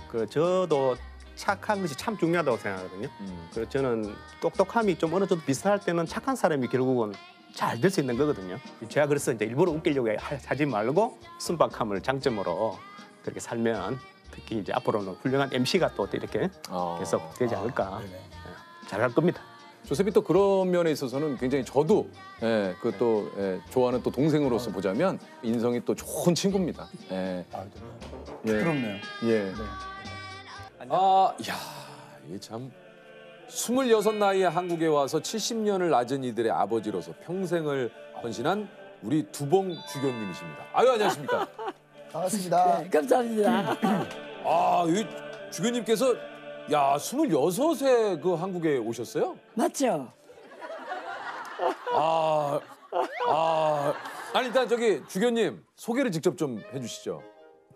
H: 그 저도 착한 것이 참 중요하다고 생각하거든요. 그래서 저는 똑똑함이 좀 어느 정도 비슷할 때는 착한 사람이 결국은 잘 될 수 있는 거거든요. 제가 그래서 이제 일부러 웃기려고 하지 말고 순박함을 장점으로 그렇게 살면 특히 이제 앞으로는 훌륭한 MC가 또 이렇게 계속 되지 않을까. 잘할 겁니다.
A: 조셉이 또 그런 면에 있어서는 굉장히 저도 그 또 좋아하는 또 동생으로서 보자면 인성이 또 좋은 친구입니다.
C: 부럽네요.
A: 예. 아, 야, 이게 참 26 나이에 한국에 와서 70년을 낮은 이들의 아버지로서 평생을 헌신한 우리 두봉 주교님이십니다. 아유, 안녕하십니까?
C: 반갑습니다.
J: 감사합니다.
A: 아, 이 주교님께서 야, 26에 그 한국에 오셨어요?
J: 맞죠?
A: 아니 일단 저기 주교님 소개를 직접 좀 해주시죠.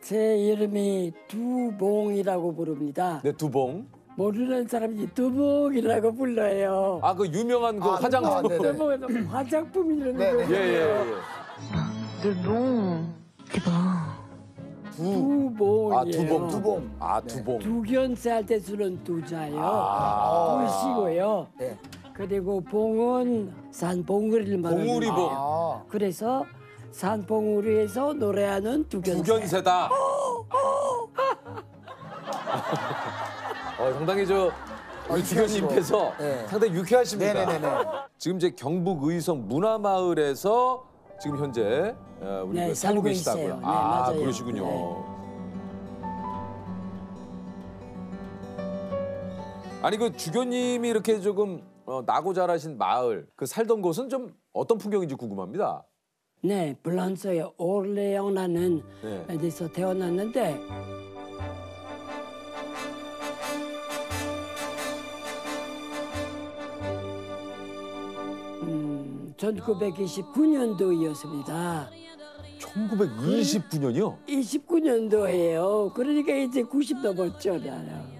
J: 제 이름이 두봉이라고 부릅니다.
A: 네, 두봉.
J: 모르는 사람이 두봉이라고 불러요.
A: 아, 그 유명한 그 화장품.
J: 두봉은 화장품 이런 거예요.
A: 예.
F: 두봉.
J: 두봉이에요.
A: 아, 두봉. 아, 두봉.
J: 두견세 할 때 쓰는 두자요. 두시고요.
C: 네.
J: 그리고 봉은 산봉우리를 말하는
A: 봉우리봉.
J: 그래서 산봉우리에서 노래하는 두견세.
A: 두견세다. 상당히 우리 주교님께서 상당히 유쾌하십니다.
C: 네네네.
A: 지금 이제 경북 의성 문화마을에서 지금 현재 우리
J: 네,
A: 살고
J: 살고
A: 계시다고요.
J: 있어요. 네,
A: 아,
J: 맞아요.
A: 그러시군요.
J: 네.
A: 아니 그 주교님이 이렇게 조금 나고 자라신 마을 그 살던 곳은 좀 어떤 풍경인지 궁금합니다.
J: 네, 프랑스의 올레옹라는
A: 네.
J: 데서 태어났는데 1929년도였습니다.
A: 1929년이요?
J: 29년도예요. 그러니까 이제 90 넘었죠, 나는.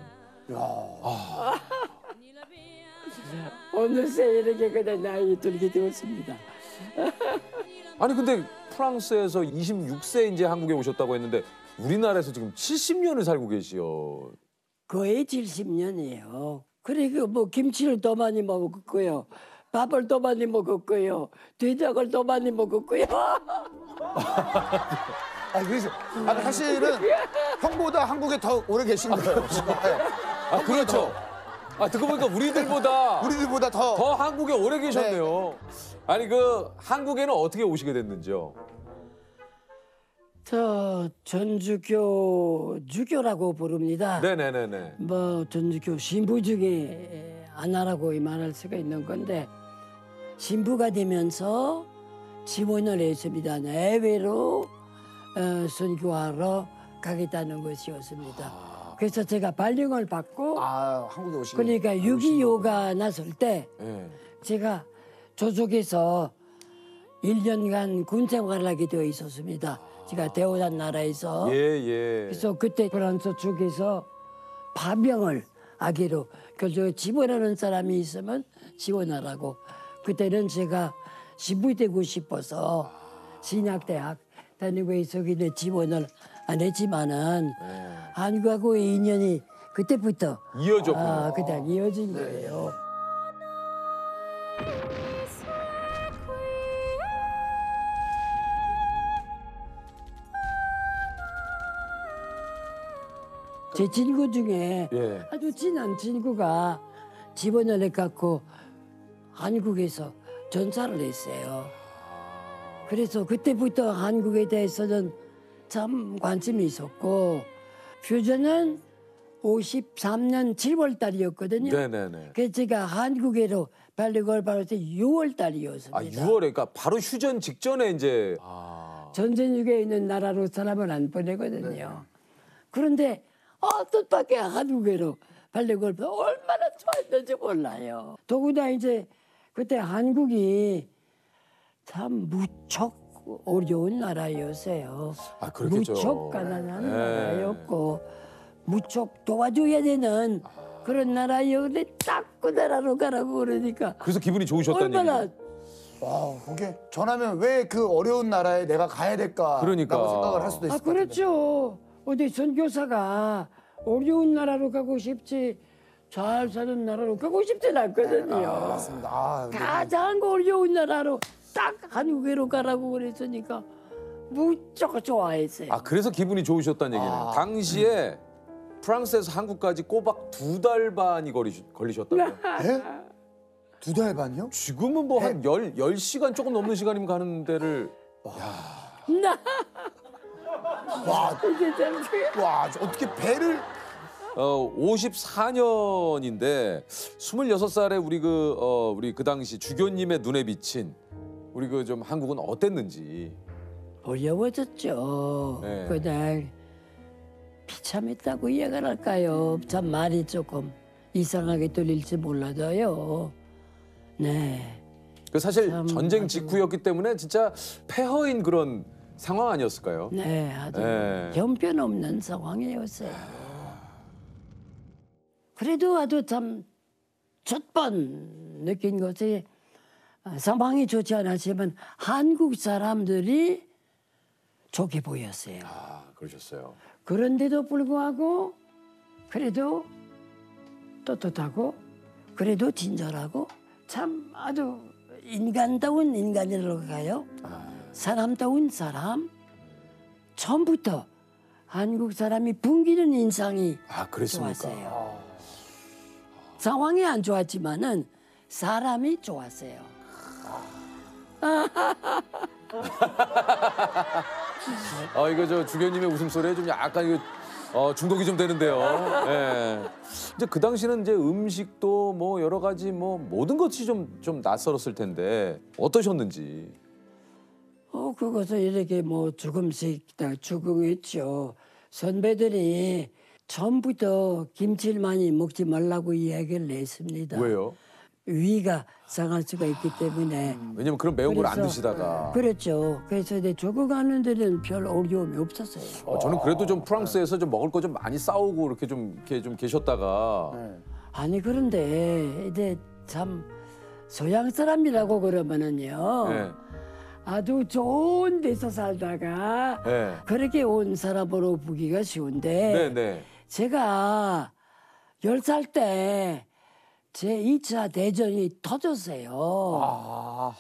J: 어느새 이렇게 그냥 나이 들게 되었습니다.
A: 아니 근데 프랑스에서 26세 이제 한국에 오셨다고 했는데 우리나라에서 지금 70년을 살고 계시요.
J: 거의 70년이에요. 그리고 뭐 김치를 더 많이 먹었고요. 밥을 더 많이 먹었고요. 된장을 더 많이 먹었고요.
C: 그래서 사실은 형보다 한국에 더 오래 계신 거예요.
A: 아, 그렇죠. 아 듣고 보니까 우리들보다 더 한국에 오래 계셨네요. 아니 그 한국에는 어떻게 오시게 됐는지요?
J: 저 전주교라고 부릅니다.
A: 네네네네.
J: 뭐 전주교 신부 중에 하나라고 말할 수가 있는 건데 신부가 되면서 지원을 했습니다. 해외로 선교하러 가겠다는 것이었습니다. 그래서 제가 발령을 받고
C: 한국에 오시고.
J: 그러니까 6.25가 났을 때
A: 네.
J: 제가 조속해서 1년간 군 생활을 하게 되어 있었습니다. 제가 태어난 나라에서.
A: 예.
J: 그래서 그때 프랑스 쪽에서 파병을 하기로 그래서 지원하는 사람이 있으면 지원하라고. 그때는 제가 신부 되고 싶어서 신학대학 다니고 있었기에 지원을 안 했지만은 한국하고의 인연이 그때부터
A: 이어졌군요.
J: 그때 이어진 거예요. 제 친구 중에
A: 예.
J: 아주 친한 친구가 지원을 해갖고 한국에서 전사를 했어요. 그래서 그때부터 한국에 대해서는 참 관심이 있었고 퓨전은 53년 7월 달이었거든요.
A: 네네네.
J: 그래서 제가 한국에로 발령을 받을 때 6월 달이었습니다.
A: 6월에 그러니까 바로 휴전 직전에 이제
J: 전쟁중에 있는 나라로 사람을 안 보내거든요. 그런데 뜻밖의 한국에로 발령을 받아 얼마나 좋아했는지 몰라요. 더구나 이제 그때 한국이 참 무척 어려운 나라였어요.
A: 그렇겠죠.
J: 무척 가난한 나라였고 무척 도와줘야 되는 그런 나라였는데 딱 그 나라로 가라고 그러니까
A: 그래서 기분이 좋으셨다는
J: 얼마나
A: 얘기죠.
C: 와, 그게 전하면 왜 그 어려운 나라에 내가 가야 될까?
A: 그러니까.
C: 라고 생각을 할 수도 있을 것 같아요.
J: 그렇죠. 어디 선교사가 어려운 나라로 가고 싶지 잘 사는 나라로 가고 싶진 않거든요.
C: 맞습니다.
J: 가장 어려운 나라로 딱 한국으로 가라고 그랬으니까 무척 좋아했어요.
A: 그래서 기분이 좋으셨다는 얘기는 당시에 프랑스에서 한국까지 꼬박 2달 반이 걸리셨다고요?
C: 예? 2달 반이요?
A: 지금은 뭐 한 10시간 조금 넘는 시간이면 가는 데를
C: 와, 어떻게 배를
A: 54년인데 26살에 우리 그 당시 주교님의 눈에 비친 우리 그 좀 한국은 어땠는지.
J: 어려워졌죠.
A: 네.
J: 그냥 비참했다고 이해가 할까요? 참 말이 조금 이상하게 들릴지 몰라도요. 네.
A: 그 사실
J: 참
A: 전쟁
J: 아주-
A: 직후였기 때문에 진짜 폐허인 그런 상황 아니었을까요?
J: 네, 아주
A: 네.
J: 형편없는 상황이었어요. 그래도 아주 참 첫 번 느낀 것이 상황이 좋지 않았지만 한국 사람들이 좋게 보였어요.
A: 그러셨어요.
J: 그런데도 불구하고 그래도 떳떳하고 그래도 친절하고 참 아주 인간다운 인간이랄까요? 사람다운 사람. 처음부터 한국 사람이 풍기는 인상이
A: 그랬습니까?
J: 좋았어요. 상황이 안 좋았지만은 사람이 좋았어요.
A: 이거 저 주교님의 웃음소리에 좀 약간 이거 중독이 좀 되는데요. 예. 이제 그 당시는 이제 음식도 뭐 여러 가지 뭐 모든 것이 좀 낯설었을 텐데 어떠셨는지.
J: 그것을 이렇게 뭐 조금씩 다 적응했죠. 선배들이 처음부터 김치를 많이 먹지 말라고 이야기를 했습니다.
A: 왜요?
J: 위가 상할 수가 있기 때문에.
A: 왜냐면 그런 매운 걸 안
J: 그래서-
A: 드시다가.
J: 그렇죠. 그래서 이제 적응하는 데는 별 어려움이 없었어요.
A: 저는 그래도 좀 프랑스에서 좀 먹을 거 좀 많이 싸우고 이렇게 좀 계셨다가.
J: 아니 그런데 이제 참 서양 사람이라고 그러면은요.
A: 네.
J: 아주 좋은 데서 살다가
A: 네.
J: 그렇게 온 사람으로 보기가 쉬운데
A: 네.
J: 제가 10살 때 제 2차 대전이 터졌어요.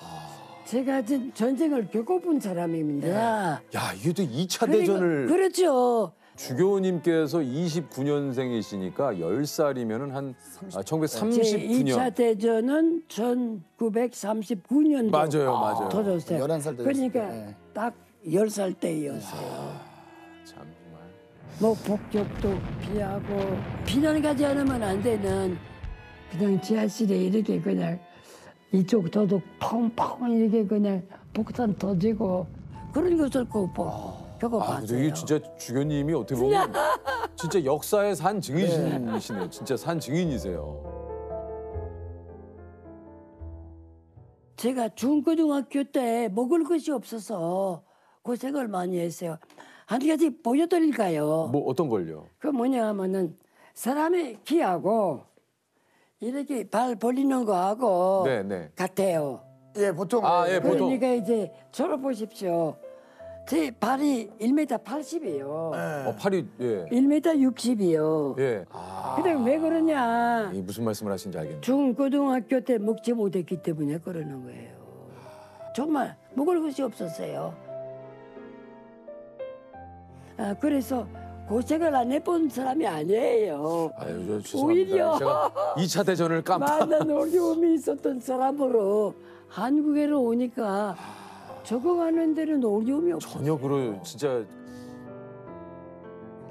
J: 제가 전쟁을 겪어본 사람입니다.
A: 야, 이게 또 2차
J: 그러니까-
A: 대전을.
J: 그렇죠.
A: 주교님께서 29년생이시니까 10살이면은 한 1939년.
J: 제 2차 대전은 1939년도
A: 맞아요.
J: 터졌어요.
C: 11살 때였어요.
J: 그러니까
C: 네.
J: 딱 10살 때였어요.
A: 참 정말.
J: 뭐 폭격도 피하고 피난 가지 않으면 안 되는 그냥 지하실에 이렇게 그냥 이쪽 도둑 펑펑 이렇게 그냥 폭탄 터지고 그런 것을 꼭 겪어봤어요.
A: 근데 이게 진짜 주교님이 어떻게 보면 진짜 역사의 산 증인이시네요. 진짜 산 증인이세요.
J: 제가 중고등학교 때 먹을 것이 없어서 고생을 많이 했어요. 한 가지 보여드릴까요?
A: 뭐 어떤 걸요?
J: 그 뭐냐 하면은 사람의 키하고 이렇게 발 벌리는 거하고
A: 네.
J: 같아요.
C: 예, 보통
A: 보통.
J: 그러니까 이제 저를 보십시오. 제 발이 1m 80이에요.
A: 팔이
J: 1m 60이요.
A: 예.
J: 근데 왜 그러냐?
A: 이 무슨 말씀을 하시는지 알겠네요.
J: 중고등학교 때 먹지 못했기 때문에 그러는 거예요. 정말 먹을 것이 없었어요. 그래서 고생을 안 해본 사람이 아니에요.
A: 아유, 저 죄송합니다.
J: 오히려
A: 제가 2차 대전을
J: 많은 어려움이 있었던 사람으로 한국에로 오니까 적응하는 데는 어려움이 없어요.
A: 전혀 진짜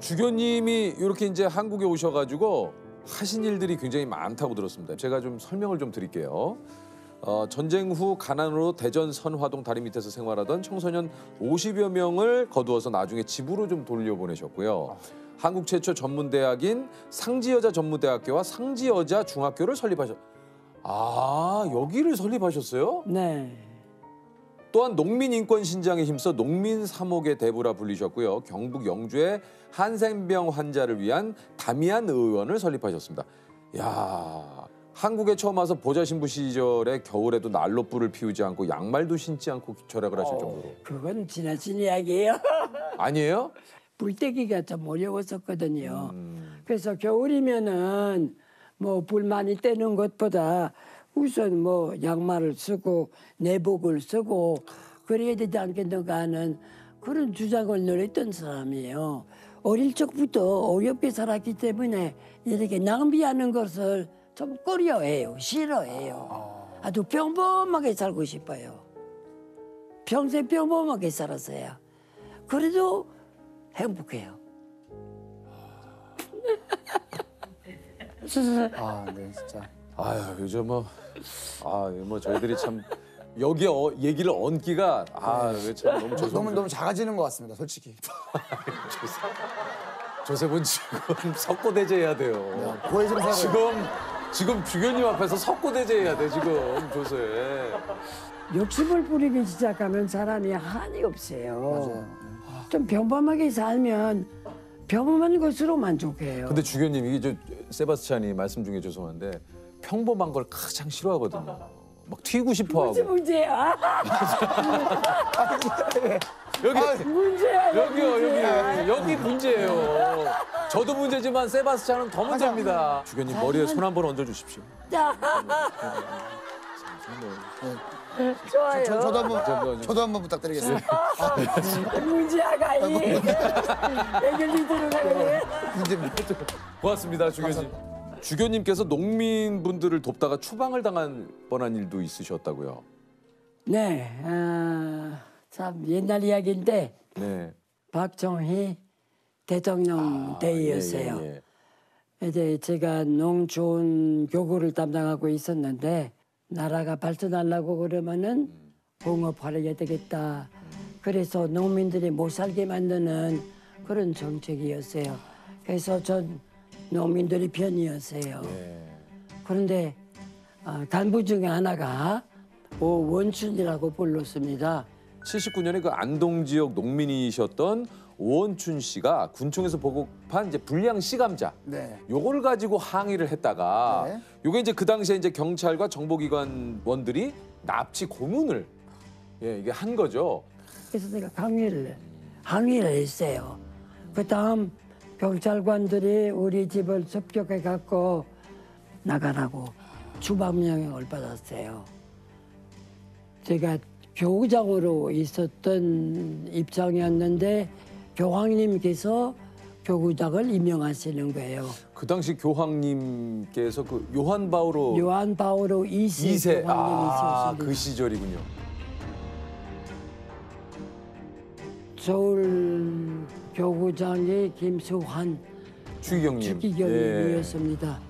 A: 주교님이 이렇게 이제 한국에 오셔가지고 하신 일들이 굉장히 많다고 들었습니다. 제가 좀 설명을 좀 드릴게요. 전쟁 후 가난으로 대전 선화동 다리 밑에서 생활하던 청소년 50여 명을 거두어서 나중에 집으로 좀 돌려보내셨고요. 한국 최초 전문대학인 상지여자 전문대학교와 상지여자 중학교를 여기를 설립하셨어요?
J: 네.
A: 또한 농민인권신장에 힘써 농민사목의 대부라 불리셨고요. 경북 영주의 한센병 환자를 위한 다미안 의원을 설립하셨습니다. 야, 한국에 처음 와서 보좌 신부 시절에 겨울에도 난로불을 피우지 않고 양말도 신지 않고 절약을 하실 정도로.
J: 그건 지나친 이야기예요.
A: 아니에요?
J: 불때기가 좀 어려웠었거든요. 그래서 겨울이면은 뭐 불 많이 떼는 것보다 우선 뭐 양말을 쓰고 내복을 쓰고 그래야 되지 않겠는가 하는 그런 주장을 늘었던 사람이에요. 어릴 적부터 어렵게 살았기 때문에 이렇게 낭비하는 것을 좀 꺼려해요. 싫어해요. 아주 평범하게 살고 싶어요. 평생 평범하게 살았어요. 그래도 행복해요.
C: 네, 진짜.
A: 아유, 요즘 뭐 저희들이 참 여기 얘기를 얹기가 참 너무 죄송합니다.
C: 너무 작아지는 것 같습니다, 솔직히.
A: 조셉은 지금 석고대죄해야 돼요.
C: 고해성 사를
A: 지금 주교님 앞에서 석고대죄해야 돼 지금 조셉.
J: 욕심을 부리기 시작하면 사람이 한이 없어요.
C: 맞아요.
J: 좀 평범하게 살면 평범한 것으로 만족해요.
A: 근데 주교님 이게 세바스찬이 말씀 중에 죄송한데 평범한 걸 가장 싫어하거든요. 막 튀고 싶어하고.
J: 무슨 문제야? 문제야.
A: 여기 문제예요. 저도 문제지만 세바스찬은 더 문제입니다. 주교님 머리에 손 한번 얹어 주십시오.
J: 좋아요.
C: 저도 한번 부탁드리겠습니다.
J: 문제야가 애결이 들어가네.
A: 고맙습니다, 주교님. 주교님께서 농민분들을 돕다가 추방을 당한 뻔한 일도 있으셨다고요.
J: 네, 참 옛날 이야기인데
A: 네.
J: 박정희 대통령 때였어요.
A: 예.
J: 이제 제가 농촌 교구를 담당하고 있었는데 나라가 발전하려고 그러면은 공업화를 되겠다. 그래서 농민들이 못 살게 만드는 그런 정책이었어요. 그래서 전 농민들의 편이었어요. 그런데 간부 중에 하나가 오원춘이라고 불렀습니다.
A: 79년에 그 안동 지역 농민이셨던 오원춘 씨가 군청에서 보급한 이제 불량 씨감자,
C: 네.
A: 요거를 가지고 항의를 했다가 요게 이제 그 당시에 이제 경찰과 정보기관원들이 납치 고문을 이게 한 거죠.
J: 그래서 제가 항의를 했어요. 그 다음 경찰관들이 우리 집을 습격해 갖고 나가라고 추방명령을 받았어요. 제가 교우장으로 있었던 입장이었는데 교황님께서 교구장을 임명하시는 거예요.
A: 그 당시 교황님께서 그 요한 바오로
J: 요한 바오로 2세 교황님이셨습니다.
A: 그 시절이군요.
J: 서울 교구장의 김수환
A: 추기경님.
J: 추기경님이었습니다.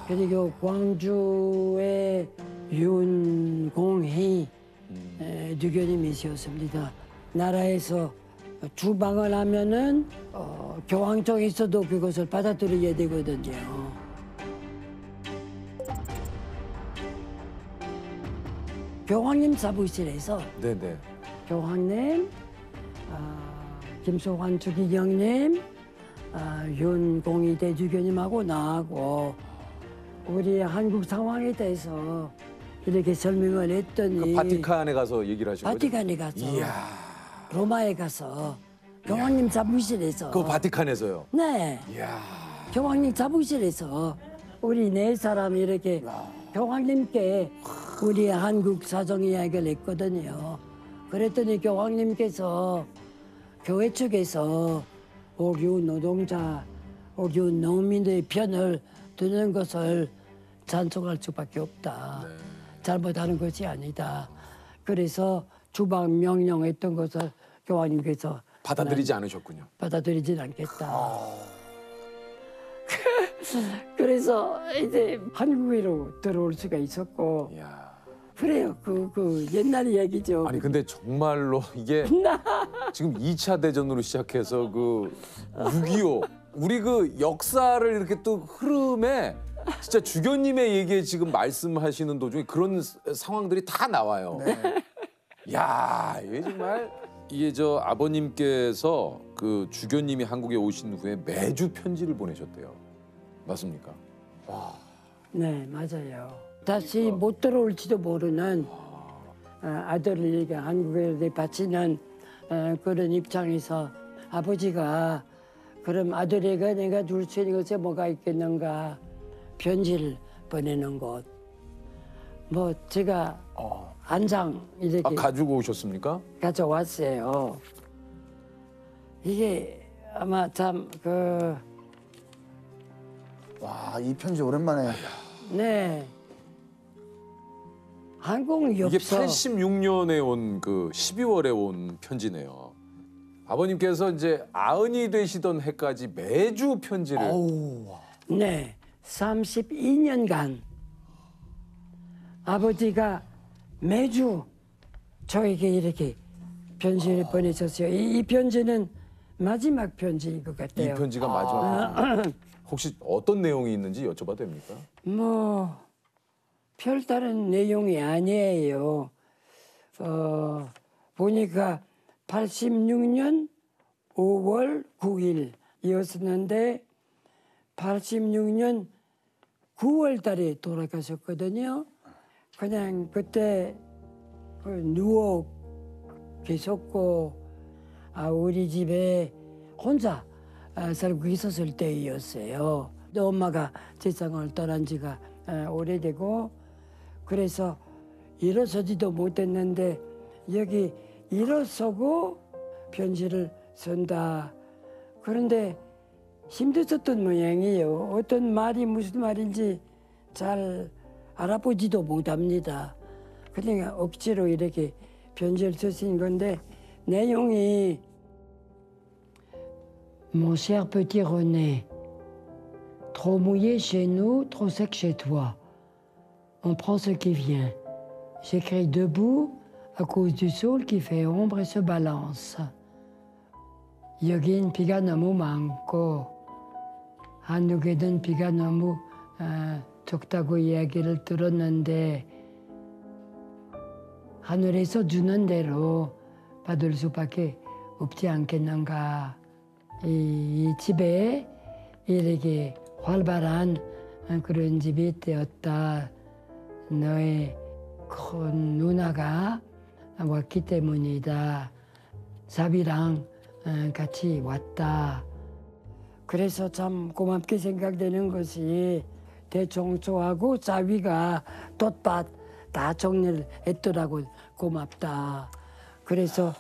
J: 그리고 광주의 윤공희 누교님이셨습니다. 나라에서 주방을 하면은 교황청에 있어도 그것을 받아들여야 되거든요. 교황님 사무실에서
A: 네네.
J: 교황님, 김소환 추기경님, 윤공희 대주교님하고 나하고 우리 한국 상황에 대해서 이렇게 설명을 했더니
A: 그 바티칸에 가서 얘기를 하신 거죠?
J: 바티칸에 가서
A: 이야.
J: 로마에 가서 교황님 사무실에서
A: 그 바티칸에서요?
J: 네.
A: 이야.
J: 교황님 사무실에서 우리 네 사람이 이렇게 교황님께 우리 한국 사정 이야기를 했거든요. 그랬더니 교황님께서 교회 측에서 오류 노동자, 오류 농민의 편을 드는 것을 찬성할 수밖에 없다. 잘못하는 것이 아니다. 그래서 주방 명령했던 것을 교황님께서
A: 받아들이지 않으셨군요.
J: 받아들이진 않겠다. 그래서 이제 한국으로 들어올 수가 있었고
A: 이야.
J: 그래요. 그 옛날 얘기죠.
A: 아니 근데 정말로 이게 지금 2차 대전으로 시작해서 그 6.25 우리 그 역사를 이렇게 또 흐름에 진짜 주교님의 얘기에 지금 말씀하시는 도중에 그런 상황들이 다 나와요. 야, 이게 정말 이게 저 아버님께서 그 주교님이 한국에 오신 후에 매주 편지를 보내셨대요. 맞습니까? 와.
J: 네, 맞아요. 다시 못 들어올지도 모르는 아들을 이렇게 한국에 바치는 그런 입장에서 아버지가 그럼 아들에게 내가 줄 수 있는 것에 뭐가 있겠는가 편지를 보내는 것. 뭐 제가 한 장 이렇게
A: 가지고 오셨습니까?
J: 가져왔어요. 이게 아마 참 그
C: 와, 이 편지 오랜만에.
J: 네. 한국
A: 이게
J: 엽서
A: 86년에 온 그 12월에 온 편지네요. 아버님께서 이제 아흔이 되시던 해까지 매주 편지를.
J: 네, 32년간 아버지가 매주 저에게 이렇게 편지를 보내셨어요. 이 편지는 마지막 편지인 것 같아요.
A: 이 편지가 마지막 편지. 혹시 어떤 내용이 있는지 여쭤봐도 됩니까?
J: 뭐 별다른 내용이 아니에요. 보니까 86년 5월 9일이었는데 86년 9월 달에 돌아가셨거든요. 그냥 그때 누워 계셨고 우리 집에 혼자 살고 있었을 때였어요. 엄마가 세상을 떠난 지가 오래되고 그래서 일어서지도 못했는데 여기 일어서고 편지를 쓴다. 그런데 힘들었던 모양이에요. 어떤 말이 무슨 말인지 잘 알아보지도 못합니다. 그러니까 억지로 이렇게 편지를 쓰신 건데 내용이 Mon cher petit René, trop mouillé chez nous, trop sec chez toi. On prend ce qui vient. J'écris debout à cause du sol qui fait ombre et se balance. 여긴 비가 너무 많고 한국에는 비가 너무 적다고 이야기를 들었는데 하늘에서 주는 대로 받을 수밖에 없지 않겠는가. 이 집에 이렇게 활발한 그런 집이 되었다. 너의 큰 누나가 왔기 때문이다. 사비랑 같이 왔다. 그래서 참 고맙게 생각되는 것이 대청소하고 사위가 돛밭 다 정리를 했더라고. 고맙다. 그래서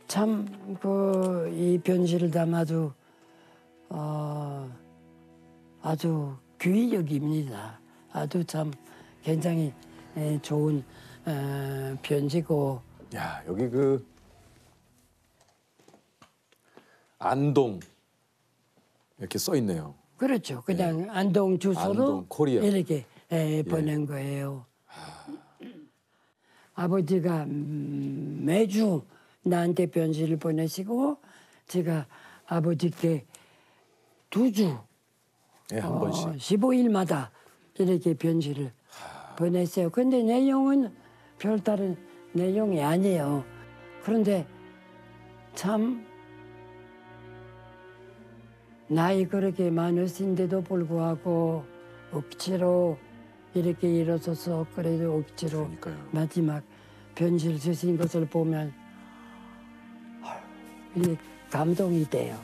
J: 참 이 편지를 담아도 아주 귀력입니다. 아주 참 굉장히 좋은 편지고.
A: 야, 여기 그 안동 이렇게 써 있네요.
J: 그렇죠. 그냥 안동 주소로
A: 안동, 코리아.
J: 이렇게 보낸 거예요. 아버지가 매주 나한테 편지를 보내시고 제가 아버지께 2주
A: 한 번씩.
J: 15일마다 이렇게 편지를 보냈어요. 근데 내용은 별다른 내용이 아니에요. 그런데 참 나이 그렇게 많으신데도 불구하고 억지로 이렇게 일어서서 그래도 억지로
A: 그러니까요.
J: 마지막 편지를 쓰신 것을 보면 이게 감동이 돼요.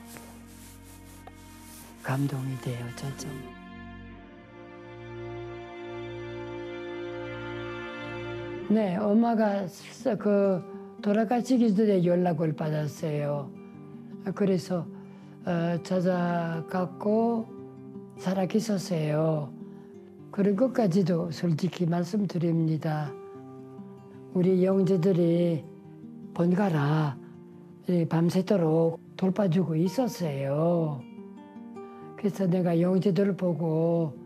J: 감동이 돼요, 진짜. 네, 엄마가 돌아가시기 전에 연락을 받았어요. 그래서 찾아갔고 살아 계셨어요. 그런 것까지도 솔직히 말씀드립니다. 우리 영재들이 번갈아 밤새도록 돌봐주고 있었어요. 그래서 내가 영재들을 보고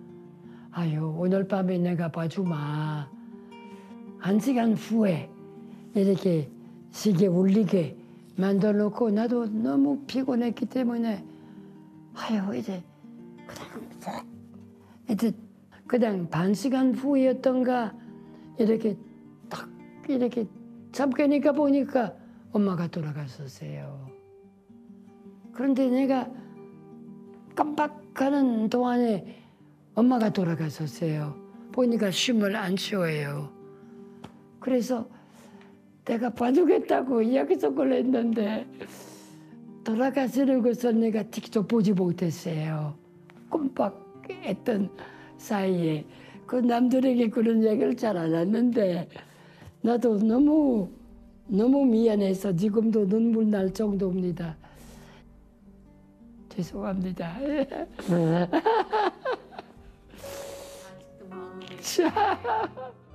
J: 아유 오늘 밤에 내가 봐주마. 1시간 후에 이렇게 시계 울리게 만들어놓고 나도 너무 피곤했기 때문에 아유 이제 그냥 반 시간 후였던가 이렇게 딱 이렇게 잠깐이니까 보니까 엄마가 돌아가셨어요. 그런데 내가 깜빡하는 동안에 엄마가 돌아가셨어요. 보니까 숨을 안 쉬어요. 그래서 내가 봐주겠다고 약속을 했는데 돌아가시는 것을 내가 직접 보지 못했어요. 깜빡했던 사이에 그 남들에게 그런 얘기를 잘 안 했는데 나도 너무 미안해서 지금도 눈물 날 정도입니다. 죄송합니다.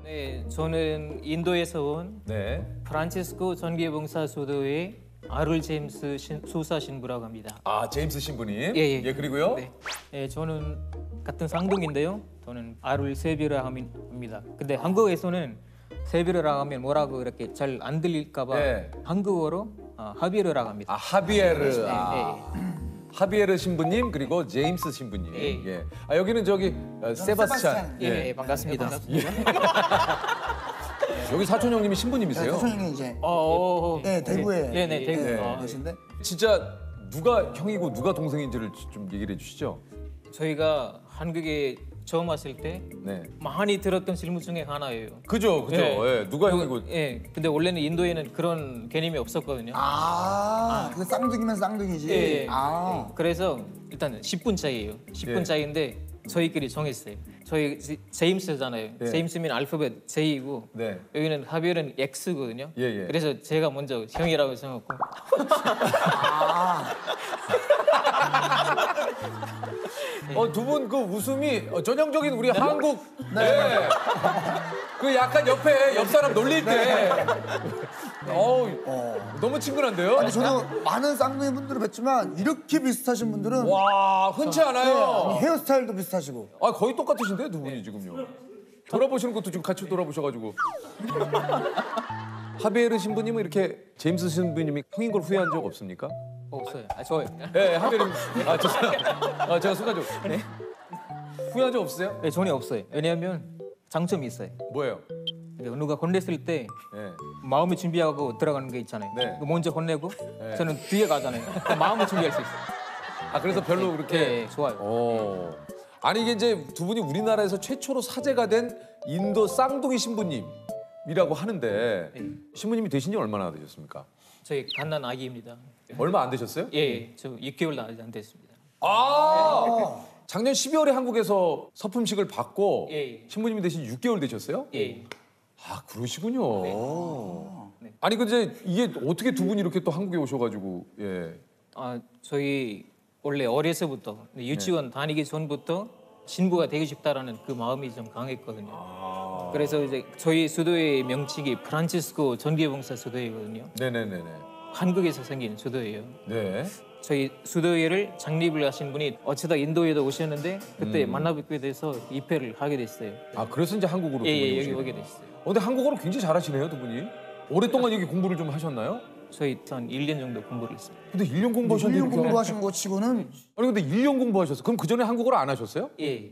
K: 네, 저는 인도에서 온 프란치스코 전기봉사 소도의 아룰 제임스 수사 신부라고 합니다.
A: 아, 제임스 신부님.
K: 예.
A: 그리고요.
K: 네, 저는 같은 쌍둥이인데요. 저는 아룰 세비라 합니다. 근데 한국에서는 세비르라고 하면 뭐라고 이렇게 잘 안 들릴까봐 한국어로 하비르라고 합니다.
A: 아, 하비에르.
K: 네.
A: 하비에르 신부님 그리고 제임스 신부님. 예. 아, 여기는 저기 세바스찬.
K: 예, 반갑습니다.
A: 여기 사촌 형님이 신부님이세요?
C: 사촌 형님 이제 네, 대구에
K: 대구
C: 계신데
A: 진짜 누가 형이고 누가 동생인지를 좀 얘기를 해주시죠.
K: 저희가 한국에 처음 왔을 때 많이 들었던 질문 중에 하나예요.
A: 그죠. 누가 형이고.
K: 근데 원래는 인도에는 그런 개념이 없었거든요.
C: 그 쌍둥이면 쌍둥이지.
K: 그래서 일단 10분 차이예요. 10분 차이인데 저희끼리 정했어요. 저희 제임스잖아요. 제임스면 알파벳 J이고 여기는 하비엘은 X거든요. 그래서 제가 먼저 형이라고 정했고.
A: 두 분 그 웃음이 전형적인 우리 한국 그 약간 옆 사람 놀릴 때 너무 친근한데요?
C: 아니 저는 많은 쌍둥이 분들을 뵀지만 이렇게 비슷하신 분들은
A: 와 흔치 않아요.
C: 헤어스타일도 비슷하시고
A: 거의 똑같으신데 두 분이 지금요. 돌아보시는 것도 지금 같이 돌아보셔가지고. 하비에르 신부님은 이렇게 제임스 신부님이 형인 걸 후회한 적 없습니까?
K: 없어요. 저요.
A: 네, 하비에르. 죄송합니다. 제가 순간적으로. 후회한 적 없으세요?
K: 네, 전혀 없어요. 왜냐하면 장점이 있어요.
A: 뭐예요?
K: 누가 혼냈을 때 마음을 준비하고 들어가는 게 있잖아요. 먼저 혼내고 저는 뒤에 가잖아요. 마음을 준비할 수 있어요.
A: 아 그래서 별로 그렇게
K: 좋아요.
A: 아니 이게 이제 두 분이 우리나라에서 최초로 사제가 된 인도 쌍둥이 신부님이라고 하는데 신부님이 되신 지 얼마나 되셨습니까?
K: 저희 갓난 아기입니다.
A: 얼마 안 되셨어요?
K: 예, 저 6개월 안 됐습니다.
A: 작년 12월에 한국에서 서품식을 받고 신부님이 되신 6개월 되셨어요? 아 그러시군요. 아니 근데 이게 어떻게 두 분이 이렇게 또 한국에 오셔가지고
K: 저희 원래 어려서부터 유치원 다니기 전부터 신부가 되고 싶다라는 그 마음이 좀 강했거든요. 그래서 이제 저희 수도의 명칭이 프란치스코 전기봉사 수도회거든요.
A: 네네네네.
K: 한국에서 생긴 수도회예요.
A: 네.
K: 저희 수도회를 창립을 하신 분이 어쩌다 인도에도 오셨는데 그때 만나뵙게 돼서 입회를 하게 됐어요.
A: 아 그래서 이제 한국으로
K: 예,
A: 두 분이
K: 여기
A: 오시게
K: 오게
A: 된
K: 됐어요.
A: 거예요. 근데 한국어를 굉장히 잘하시네요, 두 분이. 오랫동안 여기 공부를 좀 하셨나요?
K: 저희 한 1년 정도 공부를 했습니다.
A: 근데 1년 공부하셨는데
C: 1년
A: 이렇게
C: 공부하신 거 치고는
A: 아니 근데 1년 공부하셨어. 그럼 그 전에 한국어를 안 하셨어요?
K: 예.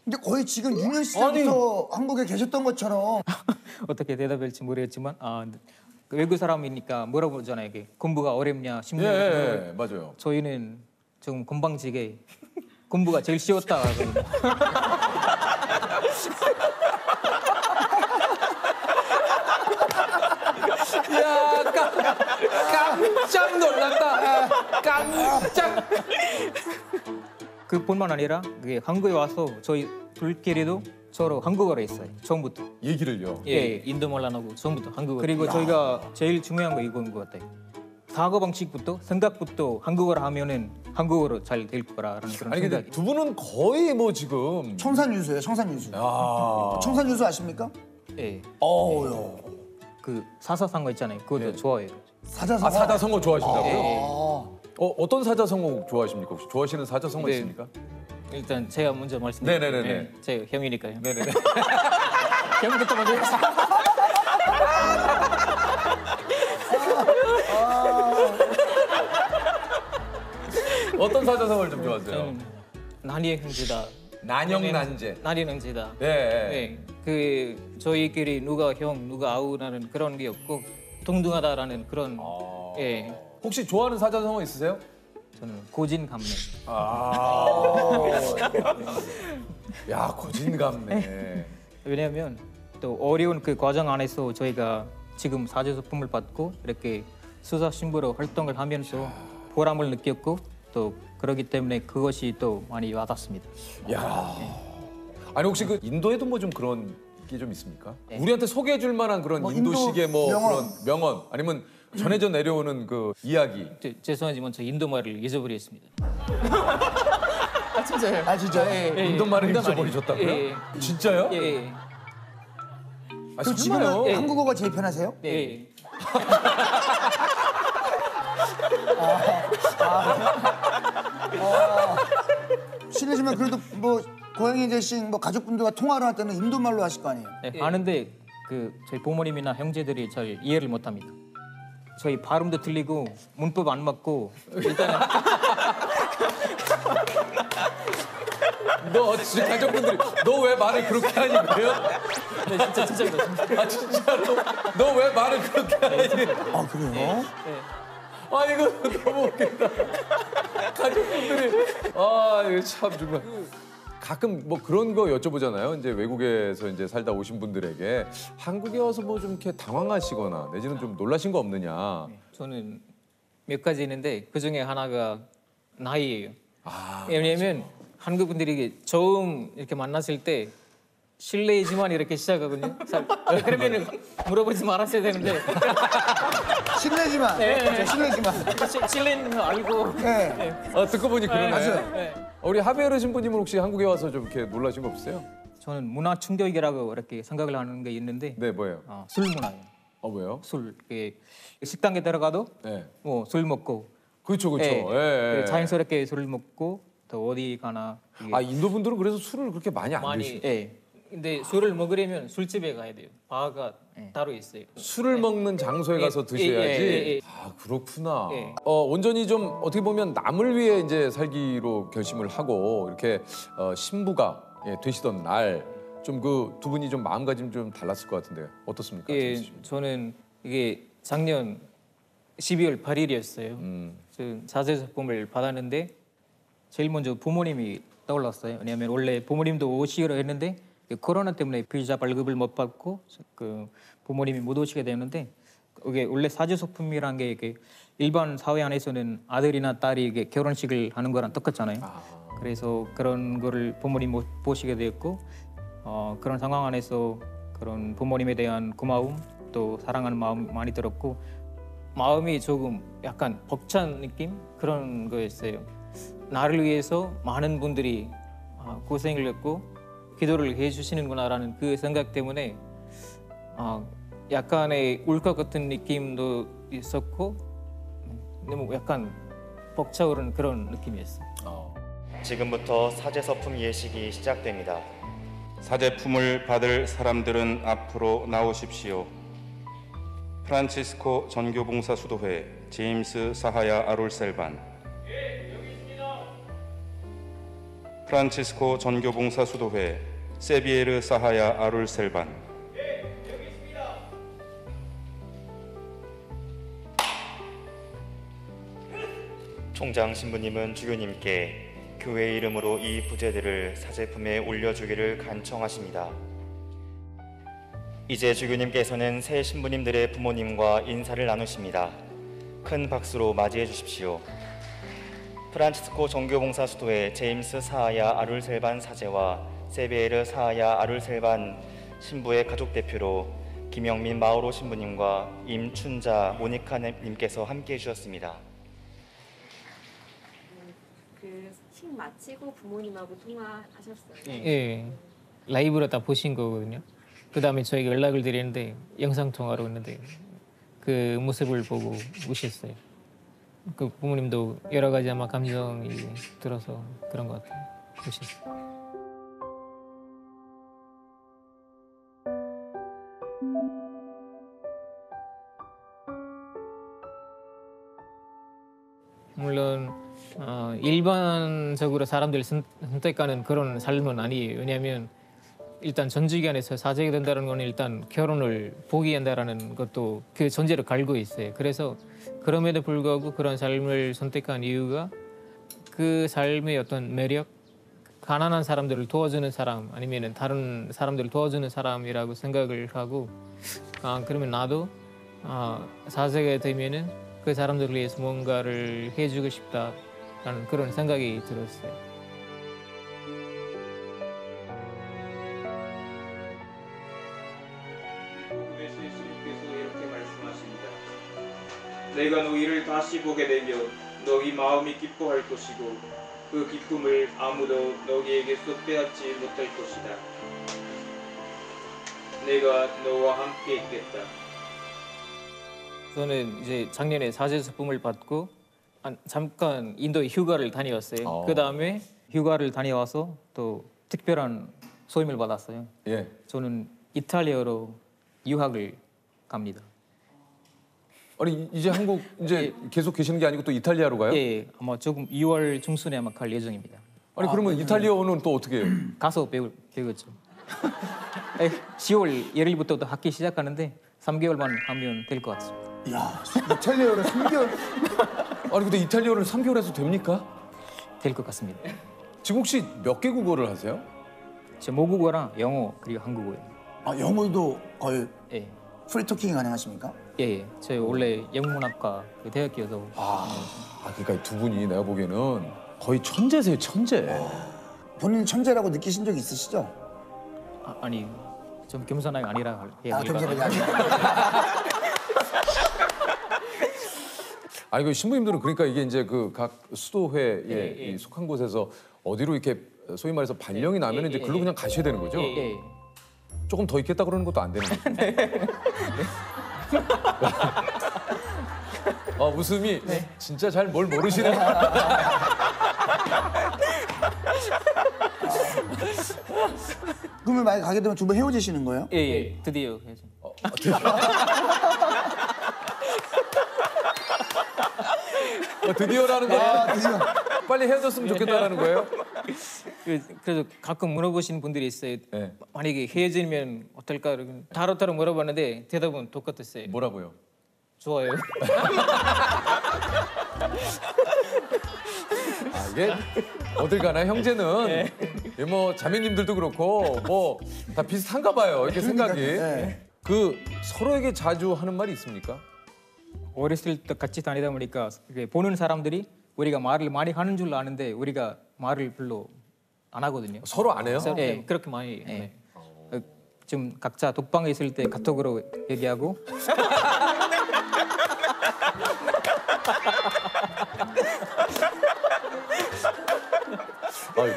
C: 근데 거의 지금 유년 시절부터 한국에 계셨던 것처럼
K: 어떻게 대답할지 모르겠지만 그 외국 사람이니까 물어보잖아요. 이게 공부가 어렵냐, 쉽냐.
A: 예, 맞아요.
K: 저희는 좀 건방지게 공부가 제일 쉬웠다 하거든요.
A: 야, 깜짝 놀랐다. 깜짝.
K: 그뿐만 아니라 그게 한국에 와서 저희 둘끼리도 서로 한국어로 했어요. 처음부터.
A: 얘기를요.
K: 예, 인도말 안 하고 처음부터 한국어. 그리고 저희가 제일 중요한 거 이거인 것 같아요. 사고 방식부터 생각부터 한국어로 하면은 한국어로 잘 될 거라는 그런
A: 아니 근데
K: 생각이.
A: 두 분은 거의 뭐 지금
C: 청산유수예요, 청산유수.
A: 아.
C: 청산유수 아십니까?
K: 예.
C: 어요.
K: 그 사사상어 있잖아요. 그것도 좋아해요.
C: 사자성어.
A: 아, 사자성어 좋아하신다고요?
C: 아.
A: 어떤 사자성어 좋아하십니까? 혹시 좋아하시는 사자성어
K: 네.
A: 있습니까?
K: 일단 제가 먼저 말씀드릴게요.
A: 네네네네.
K: 제가 형이니까요.
A: 네네네.
K: 형부터 먼저 해주세요.
A: 어떤 사자성어를 좀 좋아하세요?
K: 저는 난이의 형제다.
A: 난영난제.
K: 난이의 형제다.
A: 네.
K: 네, 그 저희끼리 누가 형, 누가 아우라는 그런 게 없고 동등하다라는 그런. 예,
A: 혹시 좋아하는 사자성어 있으세요?
K: 저는 고진감래.
A: 야 고진감래.
K: 왜냐하면 또 어려운 그 과정 안에서 저희가 지금 사제소품을 받고 이렇게 수사 신부로 활동을 하면서 보람을 느꼈고 또 그렇기 때문에 그것이 또 많이 와닿습니다.
A: 야. 아니 혹시 그 인도에도 뭐 좀 그런 게 좀 있습니까? 우리한테 소개해줄 만한 그런
C: 뭐
A: 인도식의 뭐
C: 명언.
A: 그런 명언 아니면 전해져 내려오는 그 이야기.
K: 죄송하지만 저 인도말을 잊어버렸습니다.
C: 진짜요? 아 진짜.
A: 인도말을 잊어버리셨다고요?
K: 예.
A: 진짜요?
K: 예.
A: 아,
C: 그럼
A: 설마요?
C: 지금은 한국어가 제일 편하세요?
K: 예.
C: 실례지만 그래도 뭐 고양이 대신 뭐 가족분들과 통화를 할 때는 인도말로 하실 거 아니에요?
K: 네, 아는데 그 저희 부모님이나 형제들이 잘 이해를 못합니다. 저희 발음도 틀리고 문법 안 맞고 일단은
A: 너 진짜 가족분들이 너 왜 말을 그렇게 하니 그래요?
K: 네, 진짜 그렇습니다.
A: 아 진짜로? 너 왜 말을 그렇게 하니?
C: 아 그래요?
A: 아 이거 너무 웃긴다. 가족분들이 아 이거 참 정말 가끔 뭐 그런 거 여쭤보잖아요. 이제 외국에서 이제 살다 오신 분들에게 한국에 와서 뭐 좀 이렇게 당황하시거나 내지는 좀 놀라신 거 없느냐.
K: 저는 몇 가지 있는데 그 중에 하나가 나이예요.
A: 아,
K: 왜냐면 한국 분들이 처음 이렇게 만났을 때 실례지만 이렇게 시작하거든요. 그러면은 물어보지 말았어야 되는데
C: 실례지만.
K: 네.
C: 실례지만.
K: 실례는 알고.
C: 네.
A: 아 듣고 보니 그러네.
C: 맞아요.
K: 네.
A: 우리 하베르 신부님은 혹시 한국에 와서 좀 이렇게 놀라신 거 없으세요?
K: 저는 문화 충격이라고 이렇게 생각을 하는 게 있는데
A: 네 뭐예요?
K: 술 문화예요.
A: 왜요?
K: 술. 식당에 들어가도
A: 네.
K: 뭐 술 먹고
A: 그렇죠, 그렇죠.
K: 예. 자연스럽게 술을 먹고 또 어디 가나. 이게
A: 아 인도 분들은 그래서 술을 그렇게 많이 안 드시.
K: 예. 근데 술을 먹으려면 술집에 가야 돼요. 바가 따로 있어요.
A: 술을 먹는 장소에
K: 예,
A: 가서 드셔야지.
K: 예.
A: 아 그렇구나.
K: 예.
A: 온전히 좀 어떻게 보면 남을 위해 이제 살기로 결심을 하고 이렇게 신부가 되시던 날 좀 그 두 분이 좀 마음가짐 좀 달랐을 것 같은데 어떻습니까?
K: 예,
A: 재수 씨?
K: 저는 이게 작년 12월 8일이었어요. 저 자제소품을 받았는데 제일 먼저 부모님이 떠올랐어요. 왜냐하면 원래 부모님도 오시기로 했는데 코로나 때문에 비자 발급을 못 받고 그 부모님이 못 오시게 되는데 이게 원래 사제소품이란 게 이게 일반 사회 안에서는 아들이나 딸이 이게 결혼식을 하는 거랑 똑같잖아요. 그래서 그런 거를 부모님 못 보시게 되었고 그런 상황 안에서 그런 부모님에 대한 고마움 또 사랑하는 마음 많이 들었고 마음이 조금 약간 벅찬 느낌 그런 거였어요. 나를 위해서 많은 분들이 고생을 했고 기도를 해주시는구나라는 그 생각 때문에 약간의 울것 같은 느낌도 있었고 너무 약간 벅차오르는 그런 느낌이었어요.
L: 지금부터 사제서품 예식이 시작됩니다.
M: 사제품을 받을 사람들은 앞으로 나오십시오. 프란치스코 전교봉사 수도회 제임스 사하야 아롤셀반. 프란치스코 전교봉사 수도회 세비에르 사하야 아롤셀반.
L: 총장 신부님은 주교님께 교회 이름으로 이 부제들을 사제품에 올려주기를 간청하십니다. 이제 주교님께서는 새 신부님들의 부모님과 인사를 나누십니다. 큰 박수로 맞이해 주십시오. 프란치스코 정교봉사 수도회 제임스 사하야 아룰셀반 사제와 세베르 사하야 아룰셀반 신부의 가족 대표로 김영민 마우로 신부님과 임춘자 모니카님께서 함께해 주셨습니다.
N: 식 마치고 부모님하고 통화하셨어요?
K: 예, 라이브로 다 보신 거거든요. 그 다음에 저희가 연락을 드리는데 영상 통화로 했는데 그 모습을 보고 우셨어요. 그 부모님도 여러 가지 아마 감정이 들어서 그런 것 같아요. 우셨어요. 물론 일반적으로 사람들이 선택하는 그런 삶은 아니에요. 왜냐하면 일단 전주기관에서 사제가 된다는 건 일단 결혼을 포기한다라는 것도 그 전제로 갈고 있어요. 그래서 그럼에도 불구하고 그런 삶을 선택한 이유가 그 삶의 어떤 매력, 가난한 사람들을 도와주는 사람 아니면 다른 사람들을 도와주는 사람이라고 생각을 하고 그러면 나도 사제가 되면은 그 사람들을 위해서 뭔가를 해주고 싶다라는 그런 생각이 들었어요.
O: 내가 너희를 다시 보게 되면 너희 마음이 기뻐할 것이고 그 기쁨을 아무도 너희에게서 빼앗지 못할 것이다. 내가 너와 함께 있겠다.
K: 저는 이제 작년에 사제서품을 받고 잠깐 인도에 휴가를 다녀왔어요. 그 다음에 휴가를 다녀와서 또 특별한 소임을 받았어요.
A: 예.
K: 저는 이탈리아로 유학을 갑니다.
A: 아니 이제 한국 이제 계속 계시는 게 아니고 또 이탈리아로 가요?
K: 예, 아마 조금 2월 중순에 아마 갈 예정입니다.
A: 아니 그러면 이탈리아어는 또 어떻게 해요?
K: 가서 배우겠죠. 10월 1일부터 학기 시작하는데 3개월만 하면 될 것 같습니다.
C: 야, 이탈리아어를 3개월?
A: 아니 근데 이탈리아어를 3개월 해서 됩니까?
K: 될 것 같습니다.
A: 지금 혹시 몇 개 국어를 하세요?
K: 저 모국어랑 영어 그리고 한국어예요.
C: 영어도 거의
K: 예.
C: 프리토킹 가능하십니까?
K: 예, 저희 원래 영문학과 그 대학교에서.
A: 그러니까 두 분이 내가 보기에는 거의 천재세요, 천재.
C: 본인 천재라고 느끼신 적 있으시죠?
K: 아니, 좀 겸손하게 아니라.
C: 겸손하게 아니라.
A: 아니 그 신부님들은 그러니까 이게 이제 그 각 수도회에 속한 곳에서 어디로 이렇게 소위 말해서 발령이 나면 이제 글로 그냥 가셔야 되는 거죠? 조금 더 있겠다 그러는 것도 안 되는 거죠? 웃음이 진짜 잘 뭘 모르시네.
C: 그러면 만약 가게 되면 두 분 헤어지시는 거예요?
K: 예, 드디어.
A: 드디어라는 거는
C: 드디어.
A: 빨리 헤어졌으면 좋겠다라는 거예요?
K: 그래서 가끔 물어보시는 분들이 있어요. 만약에 헤어지면 어떨까? 따로따로 물어봤는데 대답은 똑같았어요.
A: 뭐라고요?
K: 좋아요.
A: 이게 어딜 가나 형제는 뭐 자매님들도 그렇고 뭐 다 비슷한가 봐요. 이렇게 생각이. 그 서로에게 자주 하는 말이 있습니까?
K: 어렸을 때 같이 다니다 보니까 보는 사람들이 우리가 말을 많이 하는 줄 아는데 우리가 말을 별로 안 하거든요.
A: 서로 안 해요?
K: 네, 그렇게 많이 해요. 지금 각자 독방에 있을 때 카톡으로 얘기하고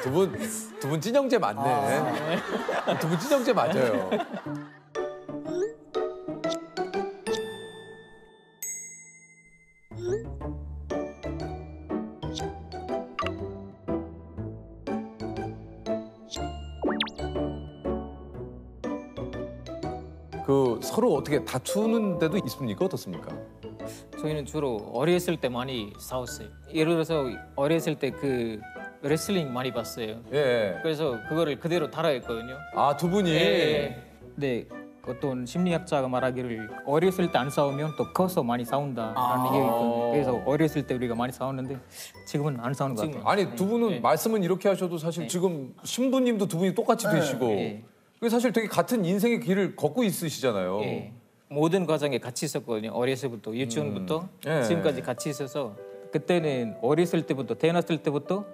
A: 두 분 찐형제 맞네. 두 분 찐형제 맞아요. 그 서로 어떻게 다투는 데도 있습니까? 어떻습니까?
K: 저희는 주로 어렸을 때 많이 싸웠어요. 예를 들어서 어렸을 때 그 레슬링 많이 봤어요.
A: 예.
K: 그래서 그거를 그대로 따라했거든요.
A: 아, 두 분이?
K: 예. 네. 어떤 심리학자가 말하기를 어렸을 때 안 싸우면 또 커서 많이 싸운다라는 얘기가 있거든요. 그래서 어렸을 때 우리가 많이 싸웠는데 지금은 안 싸우는 것 같아요.
A: 아니, 두 분은 말씀은 이렇게 하셔도 사실 지금 신부님도 두 분이 똑같이 되시고 그래서 사실 되게 같은 인생의 길을 걷고 있으시잖아요.
K: 모든 과정에 같이 있었거든요. 어렸을부터 유치원부터 지금까지 같이 있어서 그때는 어렸을 때부터 태어났을 때부터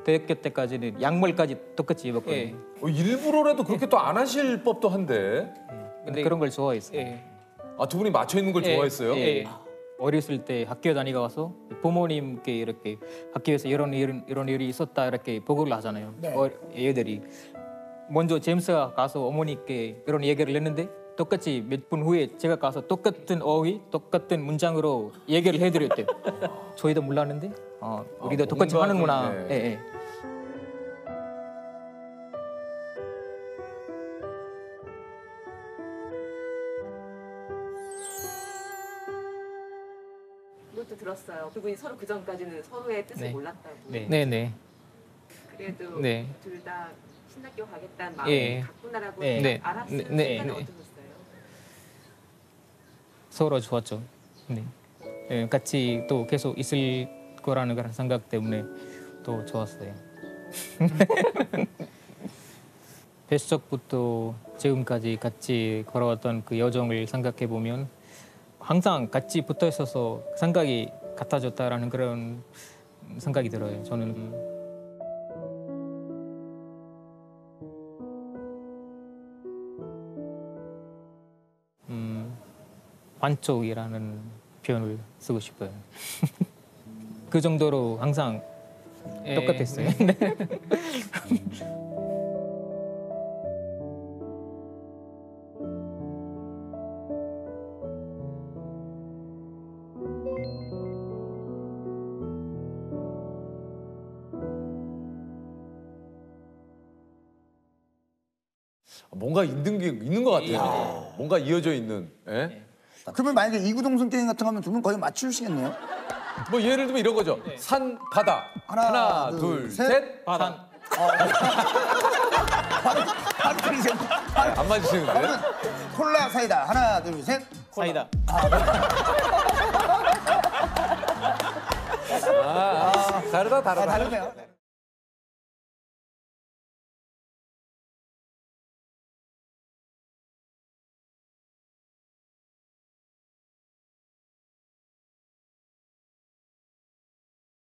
K: 대학교 때까지는 양말까지 똑같이 입었거든요.
A: 일부러라도 그렇게 또 안 하실 법도 한데.
K: 근데 그런 걸 좋아했어요.
A: 아, 두 분이 맞춰 있는 걸 좋아했어요?
K: 어렸을 때 학교 다니고 와서 부모님께 이렇게 학교에서 이런 일이 있었다 이렇게 보고를 하잖아요. 애들이 먼저 제임스가 가서 어머니께 이런 얘기를 했는데 똑같이 몇 분 후에 제가 가서 똑같은 어휘, 똑같은 문장으로 얘기를 해드렸대요. 저희도 몰랐는데 우리도 똑같이 하는구나.
N: 그것도 들었어요. 두 분이 서로 그 전까지는 서로의 뜻을 몰랐다고.
K: 네네.
N: 그래도 둘 다 신학교 가겠다는 마음을 갖구나라고 알았을 때는 어떠셨어요?
K: 서로 좋았죠. 네. 같이 또 계속 있을 거라는 그런 생각 때문에 또 좋았어요. 뱃속부터 지금까지 같이 걸어왔던 그 여정을 생각해 보면 항상 같이 붙어 있어서 생각이 같아졌다라는 그런 생각이 들어요. 저는. 반쪽이라는 표현을 쓰고 싶어요. 그 정도로 항상 똑같았어요.
A: 뭔가 있는 것 같아요. 뭔가 이어져 있는.
C: 그러면 만약에 이구동성 게임 같은 거 하면 두 분 거의 맞추시겠네요?
A: 뭐 예를 들면 이런 거죠. 산, 바다. 하나, 둘, 셋.
K: 바다.
C: 바로 틀리세요.
A: 안 맞으시는데?
C: 콜라, 사이다. 하나, 둘, 셋.
K: 사이다.
A: 다르다.
C: 다르네요.